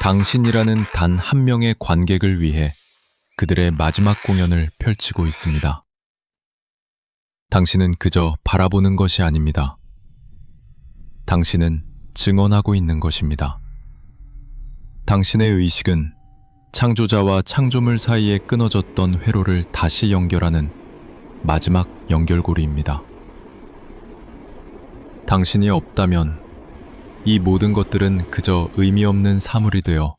당신이라는 단 한 명의 관객을 위해 그들의 마지막 공연을 펼치고 있습니다. 당신은 그저 바라보는 것이 아닙니다. 당신은 증언하고 있는 것입니다. 당신의 의식은 창조자와 창조물 사이에 끊어졌던 회로를 다시 연결하는 마지막 연결고리입니다. 당신이 없다면 이 모든 것들은 그저 의미 없는 사물이 되어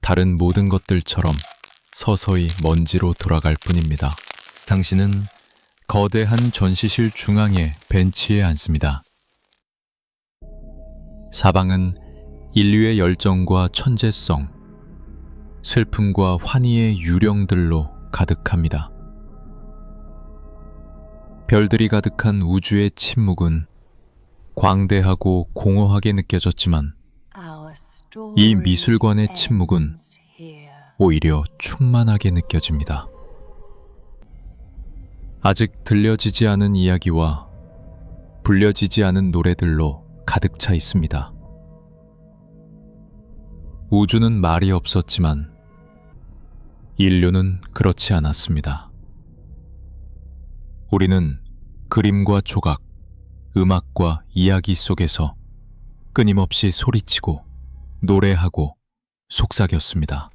다른 모든 것들처럼 서서히 먼지로 돌아갈 뿐입니다. 당신은 거대한 전시실 중앙의 벤치에 앉습니다. 사방은 인류의 열정과 천재성, 슬픔과 환희의 유령들로 가득합니다. 별들이 가득한 우주의 침묵은 광대하고 공허하게 느껴졌지만 이 미술관의 침묵은 오히려 충만하게 느껴집니다. 아직 들려지지 않은 이야기와 불려지지 않은 노래들로 가득 차 있습니다. 우주는 말이 없었지만 인류는 그렇지 않았습니다. 우리는 그림과 조각, 음악과 이야기 속에서 끊임없이 소리치고 노래하고 속삭였습니다.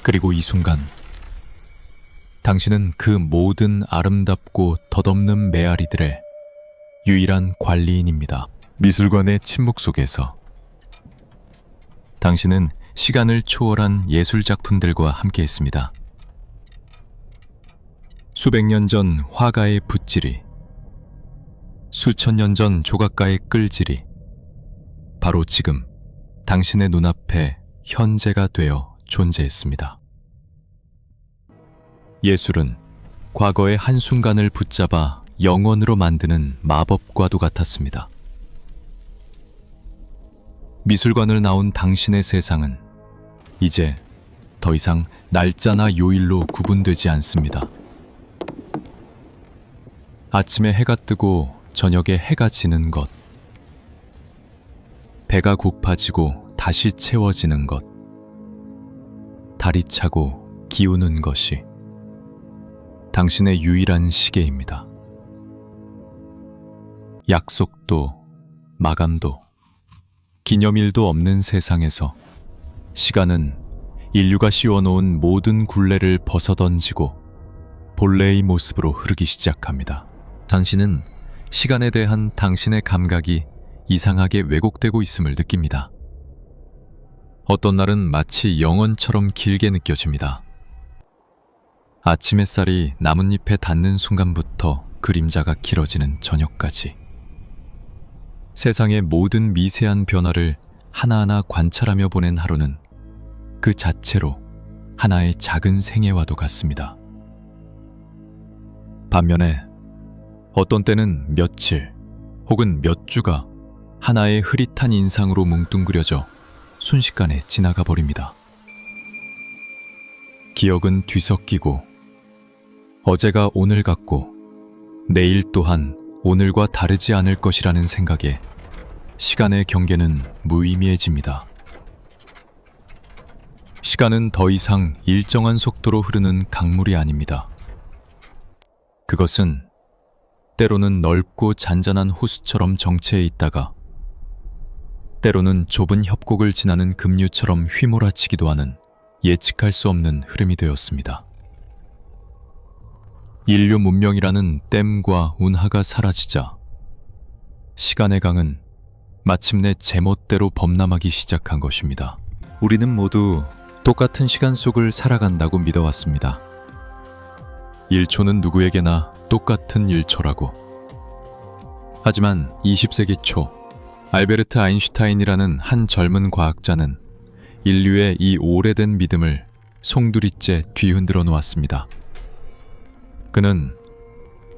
그리고 이 순간 당신은 그 모든 아름답고 덧없는 메아리들의 유일한 관리인입니다. 미술관의 침묵 속에서 당신은 시간을 초월한 예술 작품들과 함께했습니다. 수백 년 전 화가의 붓질이, 수천 년 전 조각가의 끌질이 바로 지금 당신의 눈앞에 현재가 되어 존재했습니다. 예술은 과거의 한순간을 붙잡아 영원으로 만드는 마법과도 같았습니다. 미술관을 나온 당신의 세상은 이제 더 이상 날짜나 요일로 구분되지 않습니다. 아침에 해가 뜨고 저녁에 해가 지는 것, 배가 고파지고 다시 채워지는 것, 달이 차고 기우는 것이 당신의 유일한 시계입니다. 약속도 마감도 기념일도 없는 세상에서 시간은 인류가 씌워놓은 모든 굴레를 벗어던지고 본래의 모습으로 흐르기 시작합니다. 당신은 시간에 대한 당신의 감각이 이상하게 왜곡되고 있음을 느낍니다. 어떤 날은 마치 영원처럼 길게 느껴집니다. 아침 햇살이 나뭇잎에 닿는 순간부터 그림자가 길어지는 저녁까지 세상의 모든 미세한 변화를 하나하나 관찰하며 보낸 하루는 그 자체로 하나의 작은 생애와도 같습니다. 반면에 어떤 때는 며칠 혹은 몇 주가 하나의 흐릿한 인상으로 뭉뚱그려져 순식간에 지나가 버립니다. 기억은 뒤섞이고 어제가 오늘 같고 내일 또한 오늘과 다르지 않을 것이라는 생각에 시간의 경계는 무의미해집니다. 시간은 더 이상 일정한 속도로 흐르는 강물이 아닙니다. 그것은 때로는 넓고 잔잔한 호수처럼 정체해 있다가 때로는 좁은 협곡을 지나는 급류처럼 휘몰아치기도 하는 예측할 수 없는 흐름이 되었습니다. 인류 문명이라는 댐과 운하가 사라지자 시간의 강은 마침내 제멋대로 범람하기 시작한 것입니다. 우리는 모두 똑같은 시간 속을 살아간다고 믿어왔습니다. 1초는 누구에게나 똑같은 1초라고. 하지만 20세기 초 알베르트 아인슈타인이라는 한 젊은 과학자는 인류의 이 오래된 믿음을 송두리째 뒤흔들어 놓았습니다. 그는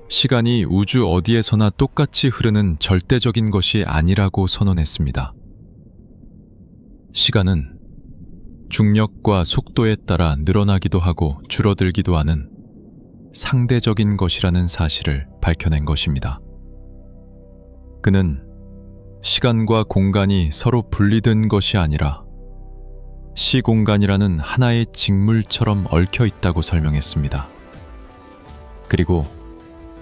시간이 우주 어디에서나 똑같이 흐르는 절대적인 것이 아니라고 선언했습니다. 시간은 중력과 속도에 따라 늘어나기도 하고 줄어들기도 하는 상대적인 것이라는 사실을 밝혀낸 것입니다. 그는 시간과 공간이 서로 분리된 것이 아니라 시공간이라는 하나의 직물처럼 얽혀 있다고 설명했습니다. 그리고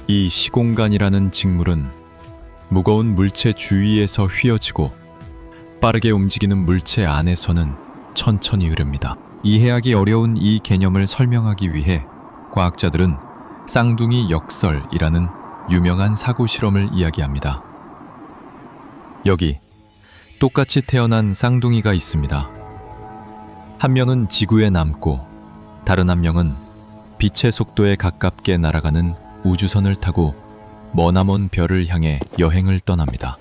이 시공간이라는 직물은 무거운 물체 주위에서 휘어지고 빠르게 움직이는 물체 안에서는 천천히 흐릅니다. 이해하기 어려운 이 개념을 설명하기 위해 과학자들은 쌍둥이 역설이라는 유명한 사고 실험을 이야기합니다. 여기 똑같이 태어난 쌍둥이가 있습니다. 한 명은 지구에 남고 다른 한 명은 빛의 속도에 가깝게 날아가는 우주선을 타고 머나먼 별을 향해 여행을 떠납니다.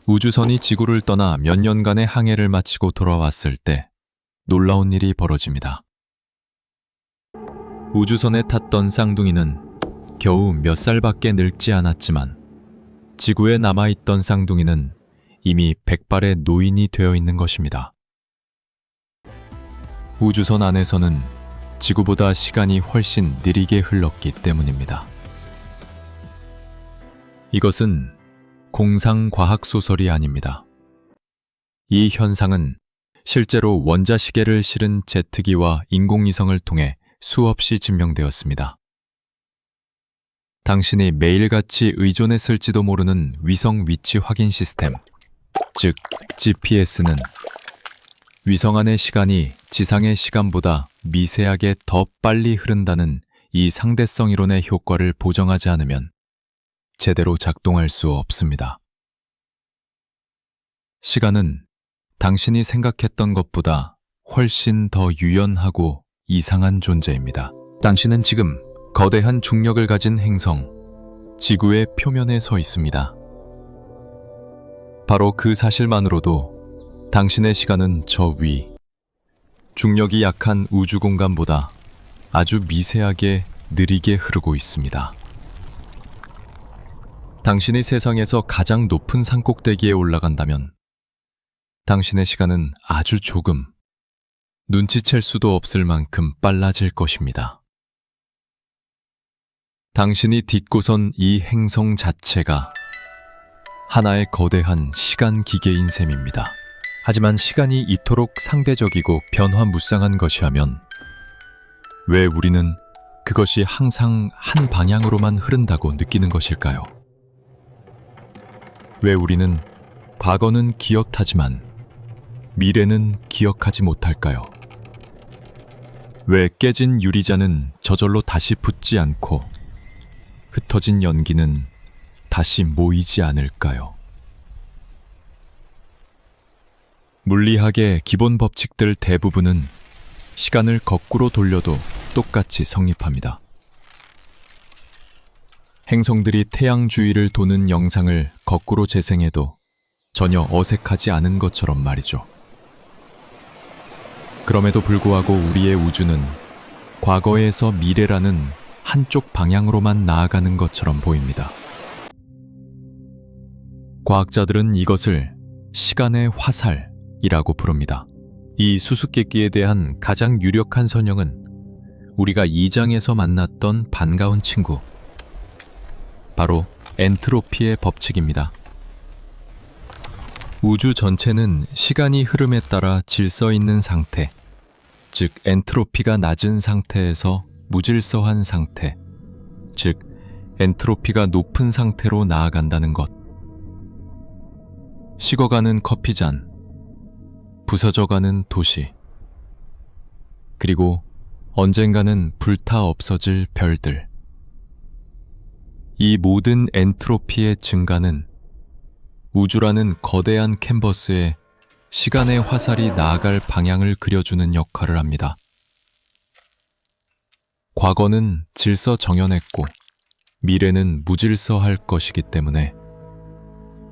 우주선이 지구를 떠나 몇 년간의 항해를 마치고 돌아왔을 때 놀라운 일이 벌어집니다. 우주선에 탔던 쌍둥이는 겨우 몇 살밖에 늙지 않았지만 지구에 남아있던 쌍둥이는 이미 백발의 노인이 되어 있는 것입니다. 우주선 안에서는 지구보다 시간이 훨씬 느리게 흘렀기 때문입니다. 이것은 공상과학소설이 아닙니다. 이 현상은 실제로 원자시계를 실은 제트기와 인공위성을 통해 수없이 증명되었습니다. 당신이 매일같이 의존했을지도 모르는 위성 위치 확인 시스템, 즉 GPS는 위성 안의 시간이 지상의 시간보다 미세하게 더 빨리 흐른다는 이 상대성 이론의 효과를 보정하지 않으면 제대로 작동할 수 없습니다. 시간은 당신이 생각했던 것보다 훨씬 더 유연하고 이상한 존재입니다. 당신은 지금 거대한 중력을 가진 행성, 지구의 표면에 서 있습니다. 바로 그 사실만으로도 당신의 시간은 저 위, 중력이 약한 우주 공간보다 아주 미세하게 느리게 흐르고 있습니다. 당신이 세상에서 가장 높은 산꼭대기에 올라간다면 당신의 시간은 아주 조금, 눈치챌 수도 없을 만큼 빨라질 것입니다. 당신이 딛고선 이 행성 자체가 하나의 거대한 시간 기계인 셈입니다. 하지만 시간이 이토록 상대적이고 변화무쌍한 것이라면 왜 우리는 그것이 항상 한 방향으로만 흐른다고 느끼는 것일까요? 왜 우리는 과거는 기억하지만 미래는 기억하지 못할까요? 왜 깨진 유리잔은 저절로 다시 붙지 않고 흩어진 연기는 다시 모이지 않을까요? 물리학의 기본 법칙들 대부분은 시간을 거꾸로 돌려도 똑같이 성립합니다. 행성들이 태양 주위를 도는 영상을 거꾸로 재생해도 전혀 어색하지 않은 것처럼 말이죠. 그럼에도 불구하고 우리의 우주는 과거에서 미래라는 한쪽 방향으로만 나아가는 것처럼 보입니다. 과학자들은 이것을 시간의 화살이라고 부릅니다. 이 수수께끼에 대한 가장 유력한 설명은 우리가 2장에서 만났던 반가운 친구, 바로 엔트로피의 법칙입니다. 우주 전체는 시간이 흐름에 따라 질서 있는 상태, 즉 엔트로피가 낮은 상태에서 무질서한 상태, 즉 엔트로피가 높은 상태로 나아간다는 것. 식어가는 커피잔, 부서져가는 도시, 그리고 언젠가는 불타 없어질 별들. 이 모든 엔트로피의 증가는 우주라는 거대한 캔버스에 시간의 화살이 나아갈 방향을 그려주는 역할을 합니다. 과거는 질서 정연했고 미래는 무질서할 것이기 때문에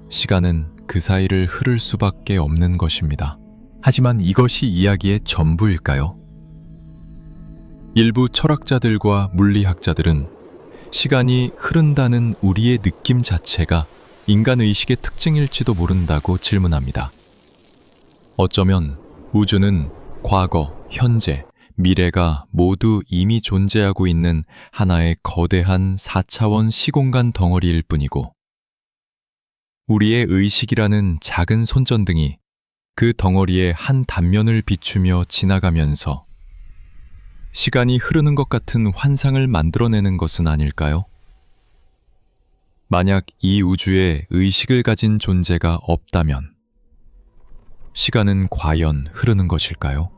시간은 그 사이를 흐를 수밖에 없는 것입니다. 하지만 이것이 이야기의 전부일까요? 일부 철학자들과 물리학자들은 시간이 흐른다는 우리의 느낌 자체가 인간 의식의 특징일지도 모른다고 질문합니다. 어쩌면 우주는 과거, 현재, 미래가 모두 이미 존재하고 있는 하나의 거대한 4차원 시공간 덩어리일 뿐이고 우리의 의식이라는 작은 손전등이 그 덩어리의 한 단면을 비추며 지나가면서 시간이 흐르는 것 같은 환상을 만들어내는 것은 아닐까요? 만약 이 우주에 의식을 가진 존재가 없다면 시간은 과연 흐르는 것일까요?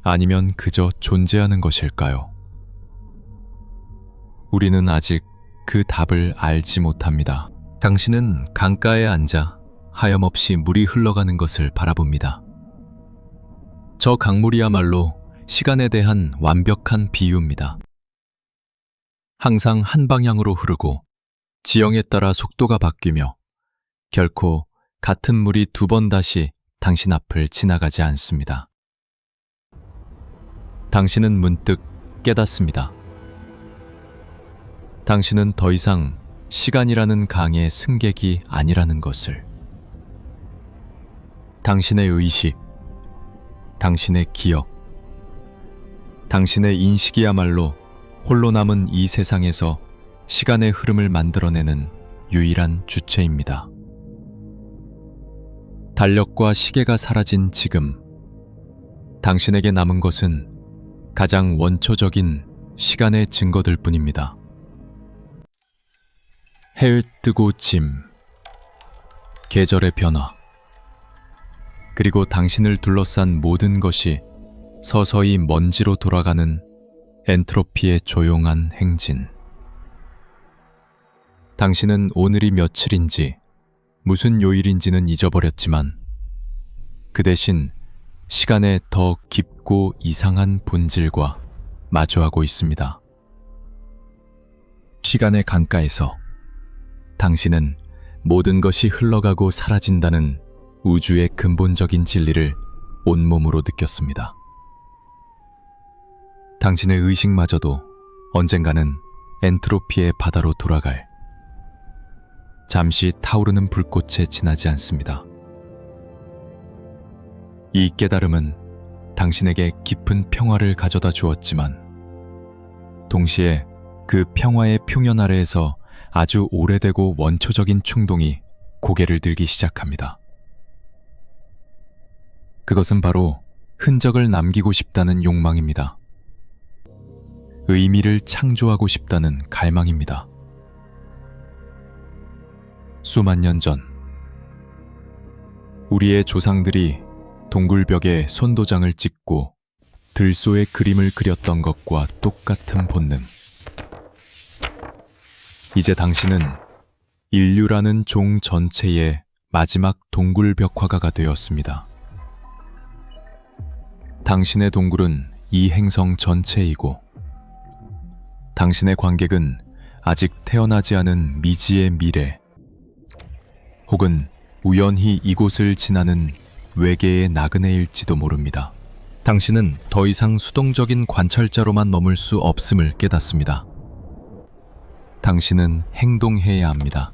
아니면 그저 존재하는 것일까요? 우리는 아직 그 답을 알지 못합니다. 당신은 강가에 앉아 하염없이 물이 흘러가는 것을 바라봅니다. 저 강물이야말로 시간에 대한 완벽한 비유입니다. 항상 한 방향으로 흐르고 지형에 따라 속도가 바뀌며 결코 같은 물이 두 번 다시 당신 앞을 지나가지 않습니다. 당신은 문득 깨닫습니다. 당신은 더 이상 시간이라는 강의 승객이 아니라는 것을. 당신의 의식, 당신의 기억, 당신의 인식이야말로 홀로 남은 이 세상에서 시간의 흐름을 만들어내는 유일한 주체입니다. 달력과 시계가 사라진 지금, 당신에게 남은 것은 가장 원초적인 시간의 증거들 뿐입니다. 해를 뜨고 짐, 계절의 변화, 그리고 당신을 둘러싼 모든 것이 서서히 먼지로 돌아가는 엔트로피의 조용한 행진. 당신은 오늘이 며칠인지 무슨 요일인지는 잊어버렸지만 그 대신 시간의 더 깊고 이상한 본질과 마주하고 있습니다. 시간의 강가에서 당신은 모든 것이 흘러가고 사라진다는 우주의 근본적인 진리를 온몸으로 느꼈습니다. 당신의 의식마저도 언젠가는 엔트로피의 바다로 돌아갈 잠시 타오르는 불꽃에 지나지 않습니다. 이 깨달음은 당신에게 깊은 평화를 가져다 주었지만 동시에 그 평화의 표면 아래에서 아주 오래되고 원초적인 충동이 고개를 들기 시작합니다. 그것은 바로 흔적을 남기고 싶다는 욕망입니다. 의미를 창조하고 싶다는 갈망입니다. 수만 년 전, 우리의 조상들이 동굴벽에 손도장을 찍고 들소의 그림을 그렸던 것과 똑같은 본능. 이제 당신은 인류라는 종 전체의 마지막 동굴벽화가가 되었습니다. 당신의 동굴은 이 행성 전체이고 당신의 관객은 아직 태어나지 않은 미지의 미래 혹은 우연히 이곳을 지나는 외계의 나그네일지도 모릅니다. 당신은 더 이상 수동적인 관찰자로만 머물 수 없음을 깨닫습니다. 당신은 행동해야 합니다.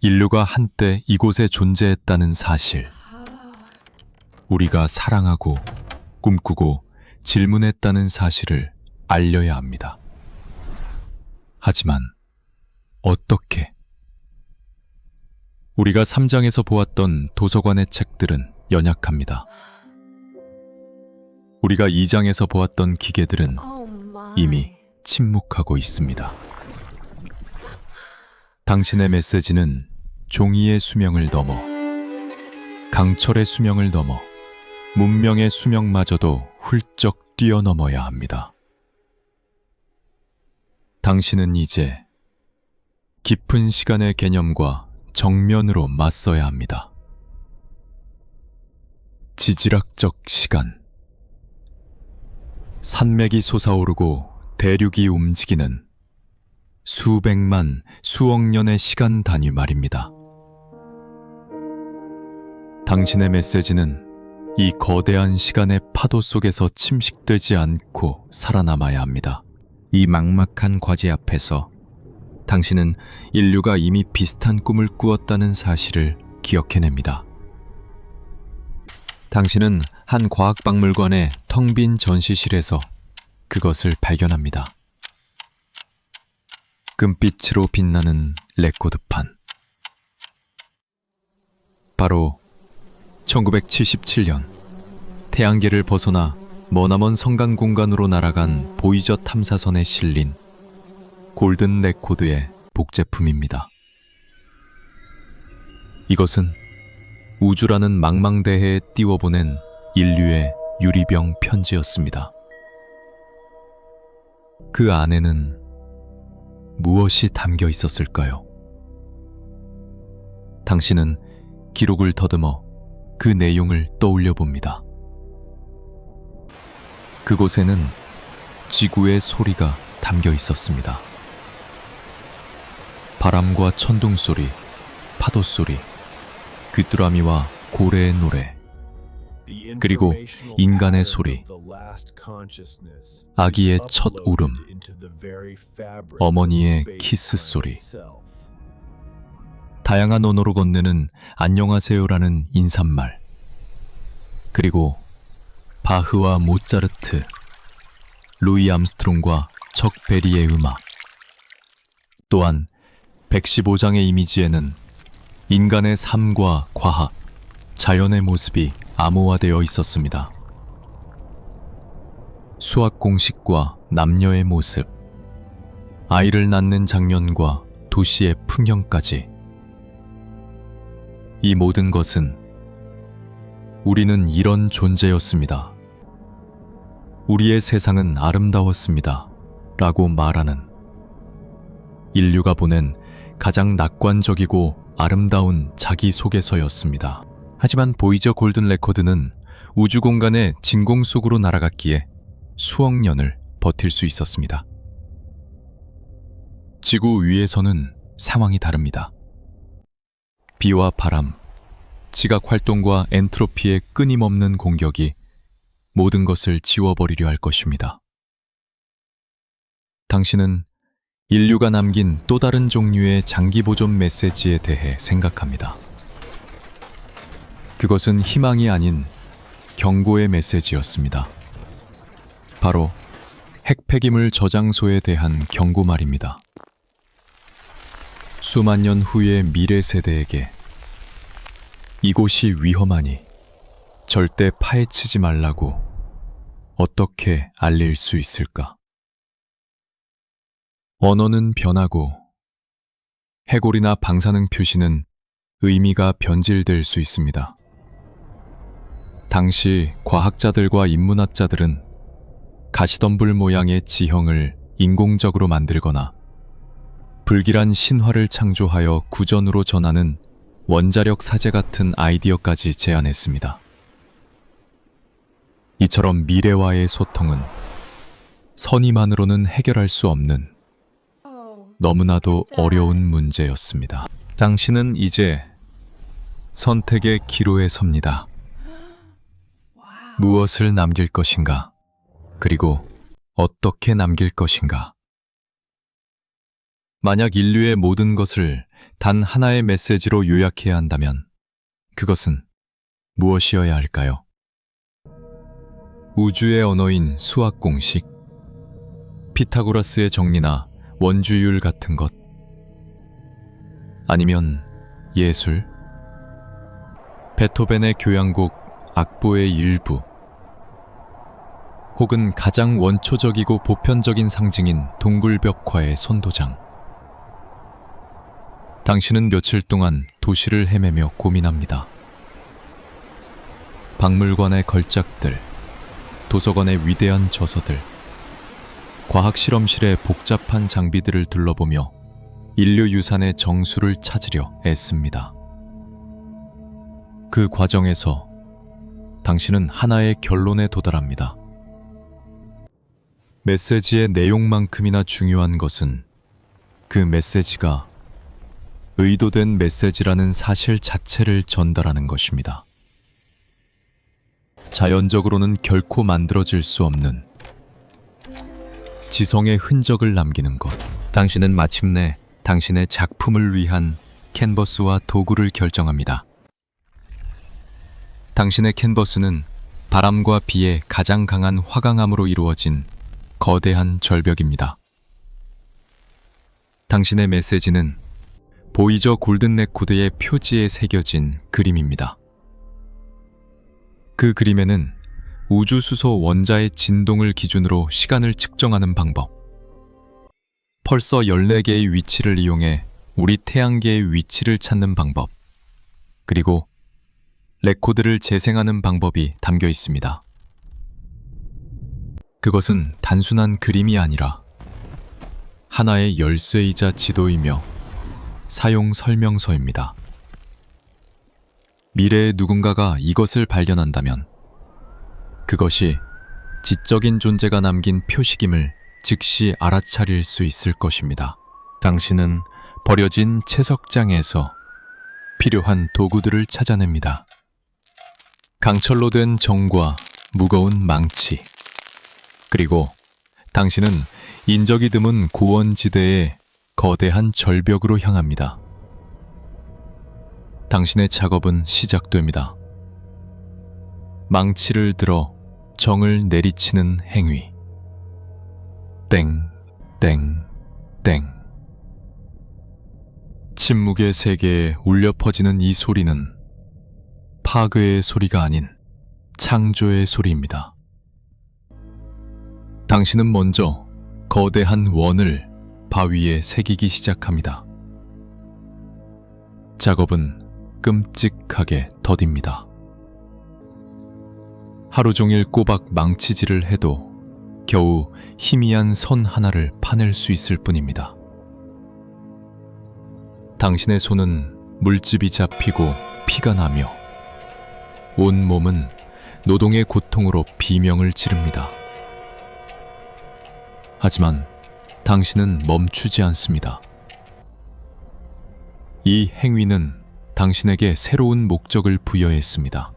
인류가 한때 이곳에 존재했다는 사실, 우리가 사랑하고 꿈꾸고 질문했다는 사실을 알려야 합니다. 하지만 어떻게? 우리가 3장에서 보았던 도서관의 책들은 연약합니다. 우리가 2장에서 보았던 기계들은 이미 침묵하고 있습니다. 당신의 메시지는 종이의 수명을 넘어, 강철의 수명을 넘어 문명의 수명마저도 훌쩍 뛰어넘어야 합니다. 당신은 이제 깊은 시간의 개념과 정면으로 맞서야 합니다. 지질학적 시간. 산맥이 솟아오르고 대륙이 움직이는 수백만, 수억 년의 시간 단위 말입니다. 당신의 메시지는 이 거대한 시간의 파도 속에서 침식되지 않고 살아남아야 합니다. 이 막막한 과제 앞에서 당신은 인류가 이미 비슷한 꿈을 꾸었다는 사실을 기억해냅니다. 당신은 한 과학박물관의 텅 빈 전시실에서 그것을 발견합니다. 금빛으로 빛나는 레코드판. 바로 1977년 태양계를 벗어나 머나먼 성간 공간으로 날아간 보이저 탐사선에 실린 골든 레코드의 복제품입니다. 이것은 우주라는 망망대해에 띄워보낸 인류의 유리병 편지였습니다. 그 안에는 무엇이 담겨 있었을까요? 당신은 기록을 더듬어 그 내용을 떠올려 봅니다. 그곳에는 지구의 소리가 담겨 있었습니다. 바람과 천둥 소리, 파도 소리, 귀뚜라미와 고래의 노래, 그리고 인간의 소리, 아기의 첫 울음, 어머니의 키스 소리, 다양한 언어로 건네는 안녕하세요라는 인사말, 그리고 바흐와 모차르트, 루이 암스트롱과 척 베리의 음악, 또한 115장의 이미지에는 인간의 삶과 과학, 자연의 모습이 암호화되어 있었습니다. 수학 공식과 남녀의 모습, 아이를 낳는 장면과 도시의 풍경까지. 이 모든 것은 우리는 이런 존재였습니다. 우리의 세상은 아름다웠습니다. 라고 말하는 인류가 보낸 가장 낙관적이고 아름다운 자기소개서였습니다. 하지만 보이저 골든 레코드는 우주 공간의 진공 속으로 날아갔기에 수억 년을 버틸 수 있었습니다. 지구 위에서는 상황이 다릅니다. 비와 바람, 지각 활동과 엔트로피의 끊임없는 공격이 모든 것을 지워버리려 할 것입니다. 당신은 인류가 남긴 또 다른 종류의 장기 보존 메시지에 대해 생각합니다. 그것은 희망이 아닌 경고의 메시지였습니다. 바로 핵폐기물 저장소에 대한 경고 말입니다. 수만 년 후의 미래 세대에게 이곳이 위험하니 절대 파헤치지 말라고 어떻게 알릴 수 있을까? 언어는 변하고 해골이나 방사능 표시는 의미가 변질될 수 있습니다. 당시 과학자들과 인문학자들은 가시덤불 모양의 지형을 인공적으로 만들거나 불길한 신화를 창조하여 구전으로 전하는 원자력 사제 같은 아이디어까지 제안했습니다. 이처럼 미래와의 소통은 선의만으로는 해결할 수 없는 너무나도 어려운 문제였습니다. 당신은 이제 선택의 기로에 섭니다. 무엇을 남길 것인가? 그리고 어떻게 남길 것인가? 만약 인류의 모든 것을 단 하나의 메시지로 요약해야 한다면 그것은 무엇이어야 할까요? 우주의 언어인 수학 공식, 피타고라스의 정리나 원주율 같은 것, 아니면 예술, 베토벤의 교향곡 악보의 일부, 혹은 가장 원초적이고 보편적인 상징인 동굴벽화의 선도장. 당신은 며칠 동안 도시를 헤매며 고민합니다. 박물관의 걸작들, 도서관의 위대한 저서들, 과학실험실의 복잡한 장비들을 둘러보며 인류 유산의 정수를 찾으려 애씁니다. 그 과정에서 당신은 하나의 결론에 도달합니다. 메시지의 내용만큼이나 중요한 것은 그 메시지가 의도된 메시지라는 사실 자체를 전달하는 것입니다. 자연적으로는 결코 만들어질 수 없는 지성의 흔적을 남기는 것. 당신은 마침내 당신의 작품을 위한 캔버스와 도구를 결정합니다. 당신의 캔버스는 바람과 비의 가장 강한 화강암으로 이루어진 거대한 절벽입니다. 당신의 메시지는 보이저 골든 레코드의 표지에 새겨진 그림입니다. 그 그림에는 우주수소 원자의 진동을 기준으로 시간을 측정하는 방법, 펄서 14개의 위치를 이용해 우리 태양계의 위치를 찾는 방법, 그리고 레코드를 재생하는 방법이 담겨 있습니다. 그것은 단순한 그림이 아니라 하나의 열쇠이자 지도이며 사용 설명서입니다. 미래의 누군가가 이것을 발견한다면 그것이 지적인 존재가 남긴 표식임을 즉시 알아차릴 수 있을 것입니다. 당신은 버려진 채석장에서 필요한 도구들을 찾아냅니다. 강철로 된 정과 무거운 망치, 그리고 당신은 인적이 드문 고원지대의 거대한 절벽으로 향합니다. 당신의 작업은 시작됩니다. 망치를 들어 정을 내리치는 행위. 땡, 땡, 땡. 침묵의 세계에 울려 퍼지는 이 소리는 파괴의 소리가 아닌 창조의 소리입니다. 당신은 먼저 거대한 원을 바위에 새기기 시작합니다. 작업은 끔찍하게 더딥니다. 하루 종일 꼬박 망치질을 해도 겨우 희미한 선 하나를 파낼 수 있을 뿐입니다. 당신의 손은 물집이 잡히고 피가 나며 온 몸은 노동의 고통으로 비명을 지릅니다. 하지만 당신은 멈추지 않습니다. 이 행위는 당신에게 새로운 목적을 부여했습니다.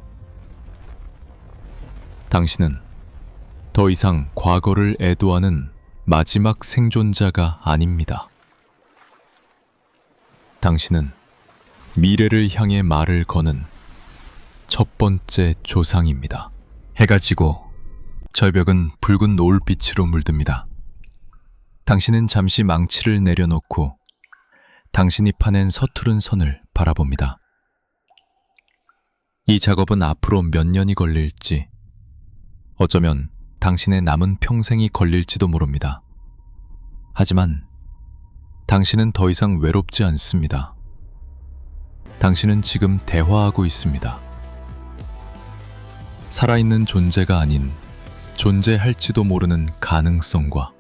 당신은 더 이상 과거를 애도하는 마지막 생존자가 아닙니다. 당신은 미래를 향해 말을 거는 첫 번째 조상입니다. 해가 지고 절벽은 붉은 노을빛으로 물듭니다. 당신은 잠시 망치를 내려놓고 당신이 파낸 서투른 선을 바라봅니다. 이 작업은 앞으로 몇 년이 걸릴지, 어쩌면 당신의 남은 평생이 걸릴지도 모릅니다. 하지만 당신은 더 이상 외롭지 않습니다. 당신은 지금 대화하고 있습니다. 살아있는 존재가 아닌 존재할지도 모르는 가능성과.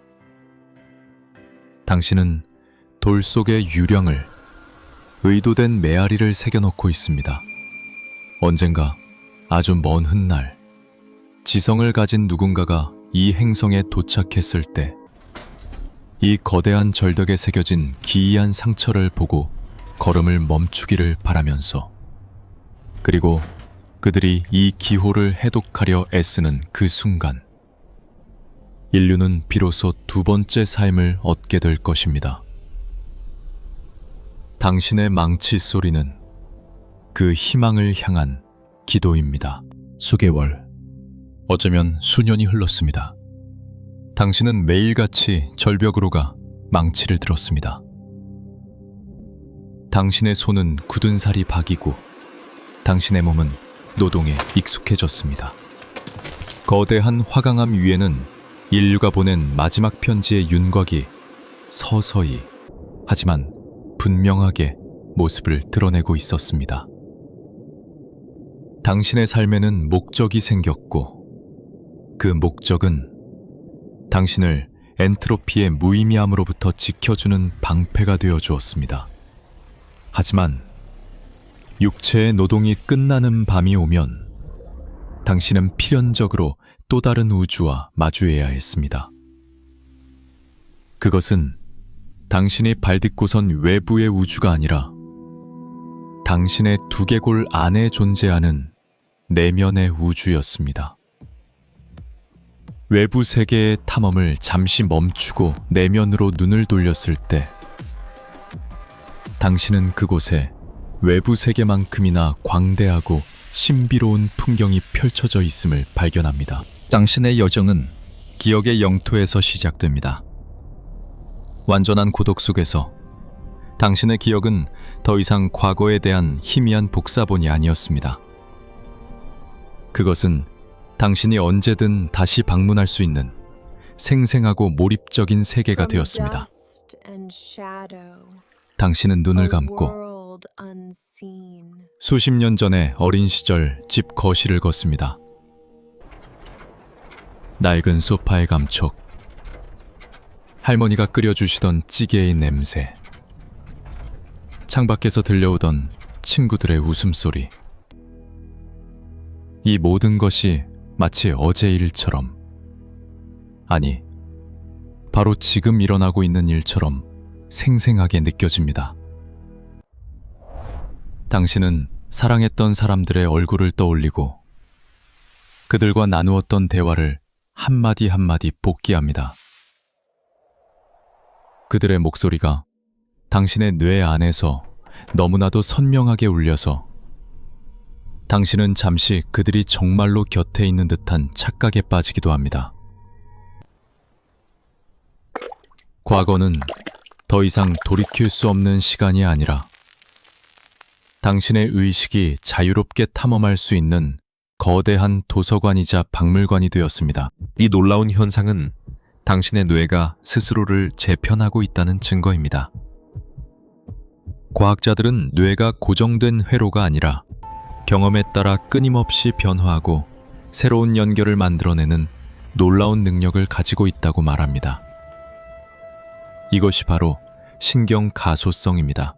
당신은 돌 속의 유령을, 의도된 메아리를 새겨놓고 있습니다. 언젠가 아주 먼 훗날 지성을 가진 누군가가 이 행성에 도착했을 때 이 거대한 절벽에 새겨진 기이한 상처를 보고 걸음을 멈추기를 바라면서, 그리고 그들이 이 기호를 해독하려 애쓰는 그 순간 인류는 비로소 두 번째 삶을 얻게 될 것입니다. 당신의 망치 소리는 그 희망을 향한 기도입니다. 수개월, 어쩌면 수년이 흘렀습니다. 당신은 매일같이 절벽으로 가 망치를 들었습니다. 당신의 손은 굳은 살이 박이고 당신의 몸은 노동에 익숙해졌습니다. 거대한 화강암 위에는 인류가 보낸 마지막 편지의 윤곽이 서서히, 하지만 분명하게 모습을 드러내고 있었습니다. 당신의 삶에는 목적이 생겼고, 그 목적은 당신을 엔트로피의 무의미함으로부터 지켜주는 방패가 되어 주었습니다. 하지만 육체의 노동이 끝나는 밤이 오면 당신은 필연적으로 또 다른 우주와 마주해야 했습니다. 그것은 당신이 발딛고선 외부의 우주가 아니라 당신의 두개골 안에 존재하는 내면의 우주였습니다. 외부 세계의 탐험을 잠시 멈추고 내면으로 눈을 돌렸을 때 당신은 그곳에 외부 세계만큼이나 광대하고 신비로운 풍경이 펼쳐져 있음을 발견합니다. 당신의 여정은 기억의 영토에서 시작됩니다. 완전한 고독 속에서 당신의 기억은 더 이상 과거에 대한 희미한 복사본이 아니었습니다. 그것은 당신이 언제든 다시 방문할 수 있는 생생하고 몰입적인 세계가 되었습니다. 당신은 눈을 감고 수십 년 전의 어린 시절 집 거실을 걷습니다. 낡은 소파의 감촉, 할머니가 끓여주시던 찌개의 냄새, 창밖에서 들려오던 친구들의 웃음소리. 이 모든 것이 마치 어제 일처럼, 아니, 바로 지금 일어나고 있는 일처럼 생생하게 느껴집니다. 당신은 사랑했던 사람들의 얼굴을 떠올리고 그들과 나누었던 대화를 한마디 한마디 복기합니다. 그들의 목소리가 당신의 뇌 안에서 너무나도 선명하게 울려서 당신은 잠시 그들이 정말로 곁에 있는 듯한 착각에 빠지기도 합니다. 과거는 더 이상 돌이킬 수 없는 시간이 아니라 당신의 의식이 자유롭게 탐험할 수 있는 거대한 도서관이자 박물관이 되었습니다. 이 놀라운 현상은 당신의 뇌가 스스로를 재편하고 있다는 증거입니다. 과학자들은 뇌가 고정된 회로가 아니라 경험에 따라 끊임없이 변화하고 새로운 연결을 만들어내는 놀라운 능력을 가지고 있다고 말합니다. 이것이 바로 신경 가소성입니다.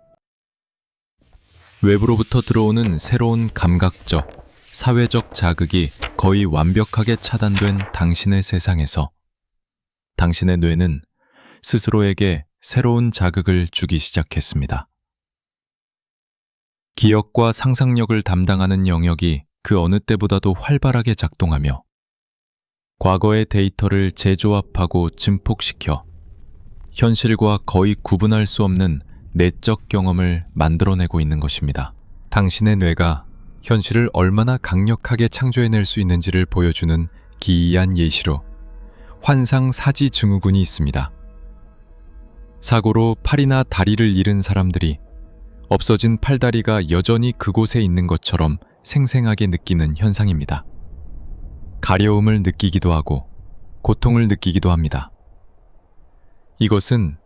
외부로부터 들어오는 새로운 감각적, 사회적 자극이 거의 완벽하게 차단된 당신의 세상에서 당신의 뇌는 스스로에게 새로운 자극을 주기 시작했습니다. 기억과 상상력을 담당하는 영역이 그 어느 때보다도 활발하게 작동하며 과거의 데이터를 재조합하고 증폭시켜 현실과 거의 구분할 수 없는 내적 경험을 만들어내고 있는 것입니다. 당신의 뇌가 현실을 얼마나 강력하게 창조해낼 수 있는지를 보여주는 기이한 예시로 환상사지 증후군이 있습니다. 사고로 팔이나 다리를 잃은 사람들이 없어진 팔다리가 여전히 그곳에 있는 것처럼 생생하게 느끼는 현상입니다. 가려움을 느끼기도 하고 고통을 느끼기도 합니다. 이것은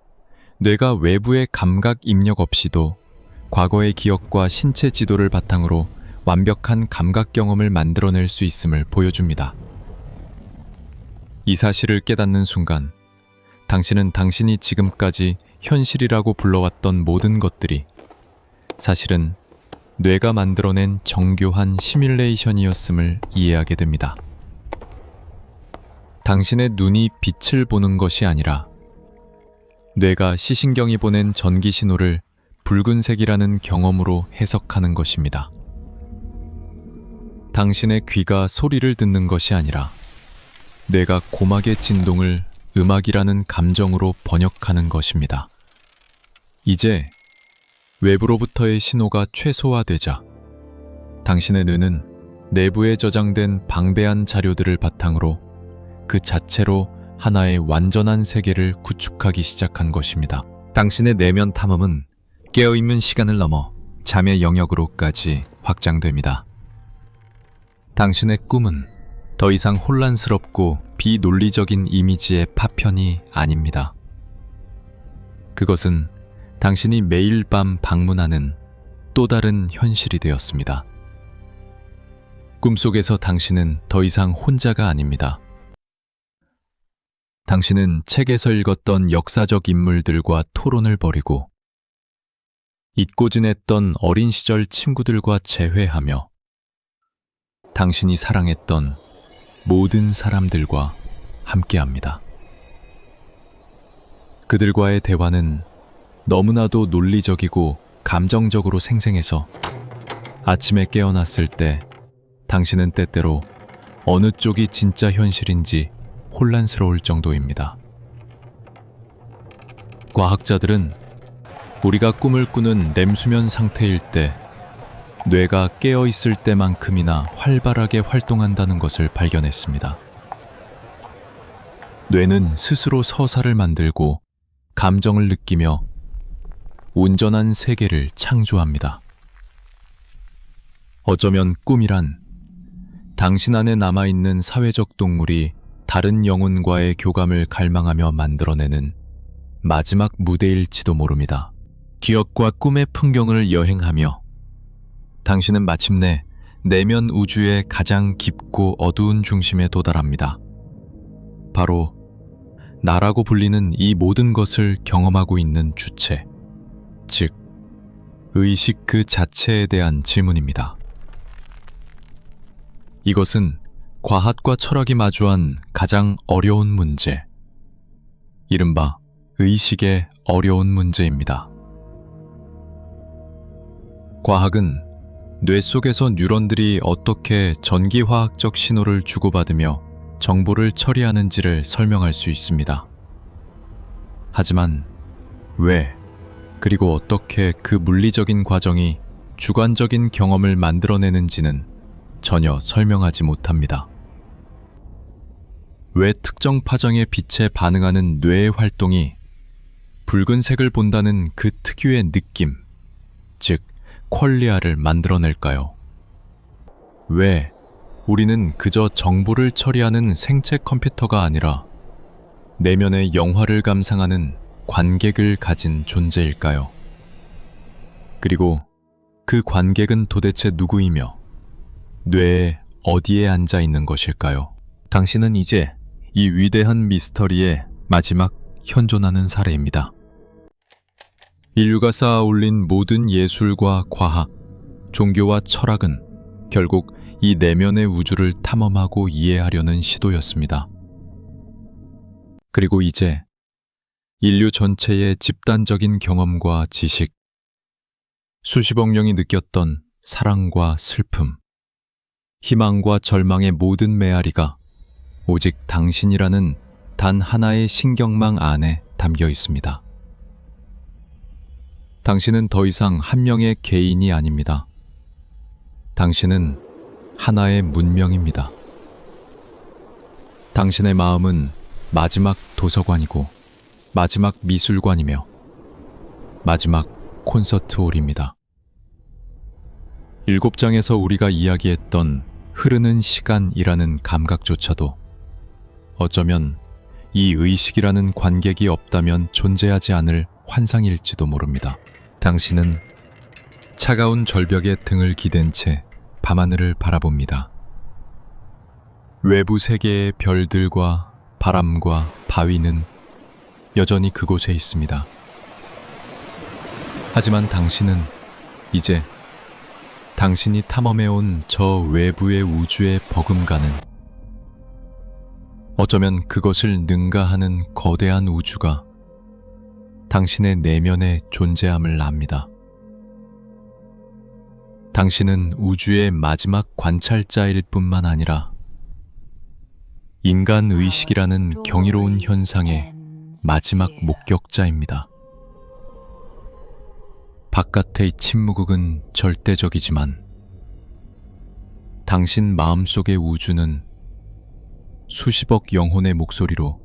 뇌가 외부의 감각 입력 없이도 과거의 기억과 신체 지도를 바탕으로 완벽한 감각 경험을 만들어낼 수 있음을 보여줍니다. 이 사실을 깨닫는 순간 당신은 당신이 지금까지 현실이라고 불러왔던 모든 것들이 사실은 뇌가 만들어낸 정교한 시뮬레이션이었음을 이해하게 됩니다. 당신의 눈이 빛을 보는 것이 아니라 뇌가 시신경이 보낸 전기 신호를 붉은색이라는 경험으로 해석하는 것입니다. 당신의 귀가 소리를 듣는 것이 아니라 뇌가 고막의 진동을 음악이라는 감정으로 번역하는 것입니다. 이제 외부로부터의 신호가 최소화되자 당신의 뇌는 내부에 저장된 방대한 자료들을 바탕으로 그 자체로 하나의 완전한 세계를 구축하기 시작한 것입니다. 당신의 내면 탐험은 깨어있는 시간을 넘어 잠의 영역으로까지 확장됩니다. 당신의 꿈은 더 이상 혼란스럽고 비논리적인 이미지의 파편이 아닙니다. 그것은 당신이 매일 밤 방문하는 또 다른 현실이 되었습니다. 꿈속에서 당신은 더 이상 혼자가 아닙니다. 당신은 책에서 읽었던 역사적 인물들과 토론을 벌이고 잊고 지냈던 어린 시절 친구들과 재회하며 당신이 사랑했던 모든 사람들과 함께합니다. 그들과의 대화는 너무나도 논리적이고 감정적으로 생생해서 아침에 깨어났을 때 당신은 때때로 어느 쪽이 진짜 현실인지 혼란스러울 정도입니다. 과학자들은 우리가 꿈을 꾸는 렘수면 상태일 때 뇌가 깨어 있을 때만큼이나 활발하게 활동한다는 것을 발견했습니다. 뇌는 스스로 서사를 만들고 감정을 느끼며 온전한 세계를 창조합니다. 어쩌면 꿈이란 당신 안에 남아있는 사회적 동물이 다른 영혼과의 교감을 갈망하며 만들어내는 마지막 무대일지도 모릅니다. 기억과 꿈의 풍경을 여행하며 당신은 마침내 내면 우주의 가장 깊고 어두운 중심에 도달합니다. 바로 나라고 불리는 이 모든 것을 경험하고 있는 주체, 즉 의식 그 자체에 대한 질문입니다. 이것은 과학과 철학이 마주한 가장 어려운 문제, 이른바 의식의 어려운 문제입니다. 과학은 뇌 속에서 뉴런들이 어떻게 전기화학적 신호를 주고받으며 정보를 처리하는지를 설명할 수 있습니다. 하지만 왜, 그리고 어떻게 그 물리적인 과정이 주관적인 경험을 만들어내는지는 전혀 설명하지 못합니다. 왜 특정 파장의 빛에 반응하는 뇌의 활동이 붉은색을 본다는 그 특유의 느낌, 즉 퀄리아를 만들어낼까요? 왜 우리는 그저 정보를 처리하는 생체 컴퓨터가 아니라 내면의 영화를 감상하는 관객을 가진 존재일까요? 그리고 그 관객은 도대체 누구이며 뇌에 어디에 앉아 있는 것일까요? 당신은 이제 이 위대한 미스터리의 마지막 현존하는 사례입니다. 인류가 쌓아 올린 모든 예술과 과학, 종교와 철학은 결국 이 내면의 우주를 탐험하고 이해하려는 시도였습니다. 그리고 이제 인류 전체의 집단적인 경험과 지식, 수십억 명이 느꼈던 사랑과 슬픔, 희망과 절망의 모든 메아리가 오직 당신이라는 단 하나의 신경망 안에 담겨 있습니다. 당신은 더 이상 한 명의 개인이 아닙니다. 당신은 하나의 문명입니다. 당신의 마음은 마지막 도서관이고 마지막 미술관이며 마지막 콘서트홀입니다. 7장에서 우리가 이야기했던 흐르는 시간이라는 감각조차도 어쩌면 이 의식이라는 관객이 없다면 존재하지 않을 환상일지도 모릅니다. 당신은 차가운 절벽에 등을 기댄 채 밤하늘을 바라봅니다. 외부 세계의 별들과 바람과 바위는 여전히 그곳에 있습니다. 하지만 당신은 이제 당신이 탐험해온 저 외부의 우주의 버금가는 어쩌면 그것을 능가하는 거대한 우주가 당신의 내면에 존재함을 압니다. 당신은 우주의 마지막 관찰자일 뿐만 아니라 인간 의식이라는 경이로운 현상의 마지막 목격자입니다. 바깥의 침묵은 절대적이지만 당신 마음속의 우주는 수십억 영혼의 목소리로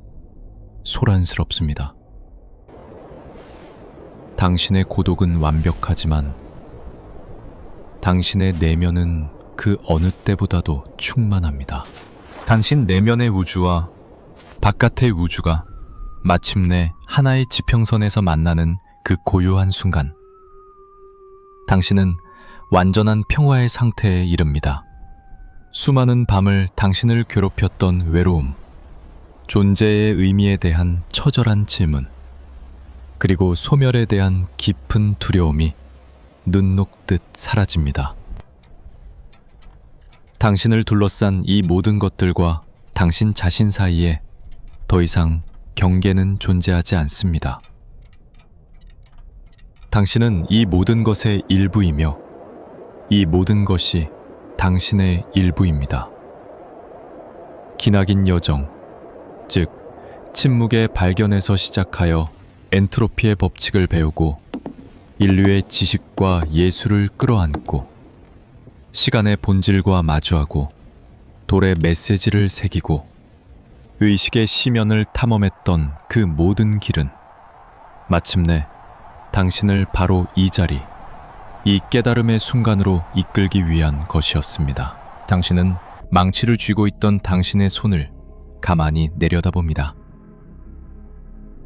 소란스럽습니다. 당신의 고독은 완벽하지만 당신의 내면은 그 어느 때보다도 충만합니다. 당신 내면의 우주와 바깥의 우주가 마침내 하나의 지평선에서 만나는 그 고요한 순간, 당신은 완전한 평화의 상태에 이릅니다. 수많은 밤을 당신을 괴롭혔던 외로움, 존재의 의미에 대한 처절한 질문, 그리고 소멸에 대한 깊은 두려움이 눈 녹듯 사라집니다. 당신을 둘러싼 이 모든 것들과 당신 자신 사이에 더 이상 경계는 존재하지 않습니다. 당신은 이 모든 것의 일부이며 이 모든 것이 당신의 일부입니다. 기나긴 여정, 즉 침묵의 발견에서 시작하여 엔트로피의 법칙을 배우고 인류의 지식과 예술을 끌어안고 시간의 본질과 마주하고 돌의 메시지를 새기고 의식의 심연을 탐험했던 그 모든 길은 마침내 당신을 바로 이 자리, 이 깨달음의 순간으로 이끌기 위한 것이었습니다. 당신은 망치를 쥐고 있던 당신의 손을 가만히 내려다봅니다.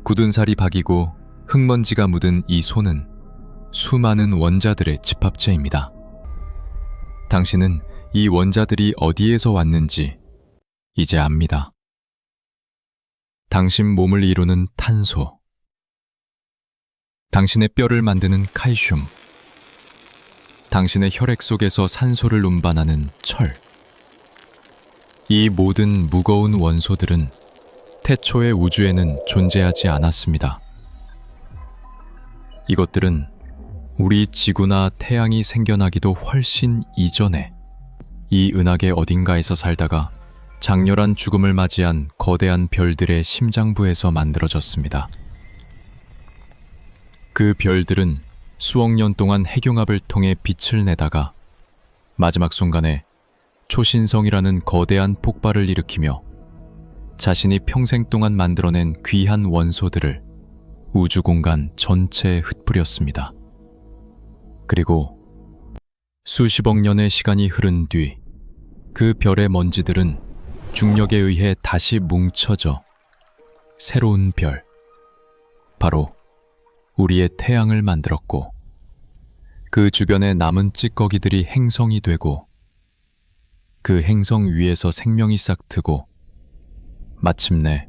굳은 살이 박이고 흙먼지가 묻은 이 손은 수많은 원자들의 집합체입니다. 당신은 이 원자들이 어디에서 왔는지 이제 압니다. 당신 몸을 이루는 탄소, 당신의 뼈를 만드는 칼슘, 당신의 혈액 속에서 산소를 운반하는 철. 이 모든 무거운 원소들은 태초의 우주에는 존재하지 않았습니다. 이것들은 우리 지구나 태양이 생겨나기도 훨씬 이전에 이 은하계 어딘가에서 살다가 장렬한 죽음을 맞이한 거대한 별들의 심장부에서 만들어졌습니다. 그 별들은 수억 년 동안 핵융합을 통해 빛을 내다가 마지막 순간에 초신성이라는 거대한 폭발을 일으키며 자신이 평생 동안 만들어낸 귀한 원소들을 우주 공간 전체에 흩뿌렸습니다. 그리고 수십억 년의 시간이 흐른 뒤 그 별의 먼지들은 중력에 의해 다시 뭉쳐져 새로운 별, 바로 우리의 태양을 만들었고, 그 주변에 남은 찌꺼기들이 행성이 되고 그 행성 위에서 생명이 싹트고 마침내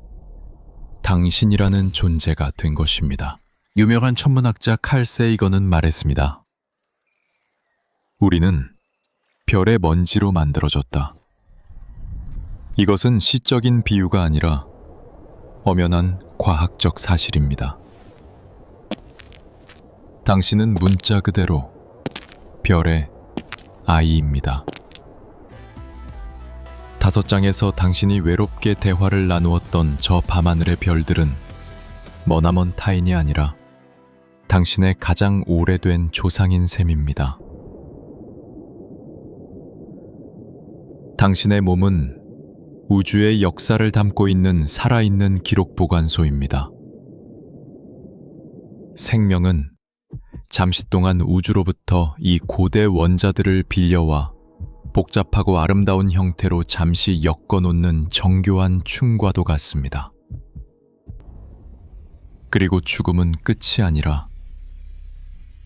당신이라는 존재가 된 것입니다. 유명한 천문학자 칼 세이건은 말했습니다. 우리는 별의 먼지로 만들어졌다. 이것은 시적인 비유가 아니라 엄연한 과학적 사실입니다. 당신은 문자 그대로 별의 아이입니다. 5장에서 당신이 외롭게 대화를 나누었던 저 밤하늘의 별들은 머나먼 타인이 아니라 당신의 가장 오래된 조상인 셈입니다. 당신의 몸은 우주의 역사를 담고 있는 살아있는 기록 보관소입니다. 생명은 잠시 동안 우주로부터 이 고대 원자들을 빌려와 복잡하고 아름다운 형태로 잠시 엮어놓는 정교한 춤과도 같습니다. 그리고 죽음은 끝이 아니라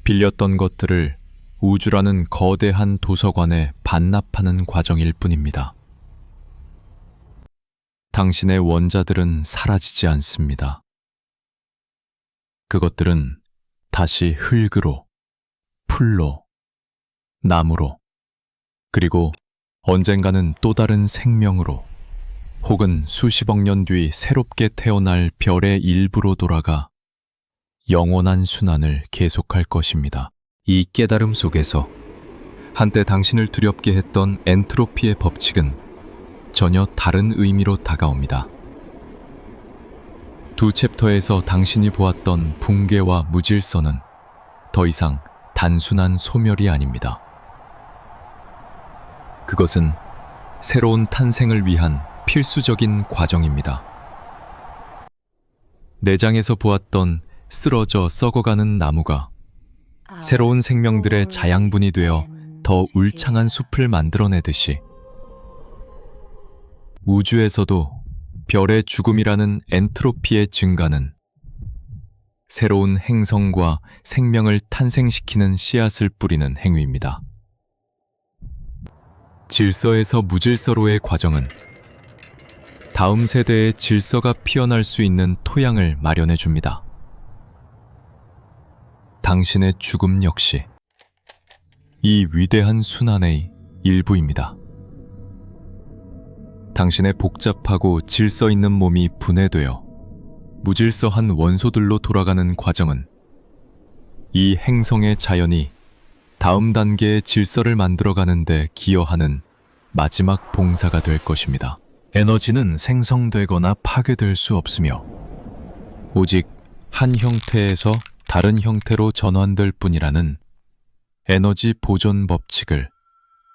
빌렸던 것들을 우주라는 거대한 도서관에 반납하는 과정일 뿐입니다. 당신의 원자들은 사라지지 않습니다. 그것들은 다시 흙으로, 풀로, 나무로, 그리고 언젠가는 또 다른 생명으로 혹은 수십억 년 뒤 새롭게 태어날 별의 일부로 돌아가 영원한 순환을 계속할 것입니다. 이 깨달음 속에서 한때 당신을 두렵게 했던 엔트로피의 법칙은 전혀 다른 의미로 다가옵니다. 2 챕터에서 당신이 보았던 붕괴와 무질서는 더 이상 단순한 소멸이 아닙니다. 그것은 새로운 탄생을 위한 필수적인 과정입니다. 4장에서 보았던 쓰러져 썩어가는 나무가 새로운 생명들의 자양분이 되어 더 울창한 숲을 만들어내듯이 우주에서도 별의 죽음이라는 엔트로피의 증가는 새로운 행성과 생명을 탄생시키는 씨앗을 뿌리는 행위입니다. 질서에서 무질서로의 과정은 다음 세대의 질서가 피어날 수 있는 토양을 마련해 줍니다. 당신의 죽음 역시 이 위대한 순환의 일부입니다. 당신의 복잡하고 질서 있는 몸이 분해되어 무질서한 원소들로 돌아가는 과정은 이 행성의 자연이 다음 단계의 질서를 만들어가는 데 기여하는 마지막 봉사가 될 것입니다. 에너지는 생성되거나 파괴될 수 없으며 오직 한 형태에서 다른 형태로 전환될 뿐이라는 에너지 보존 법칙을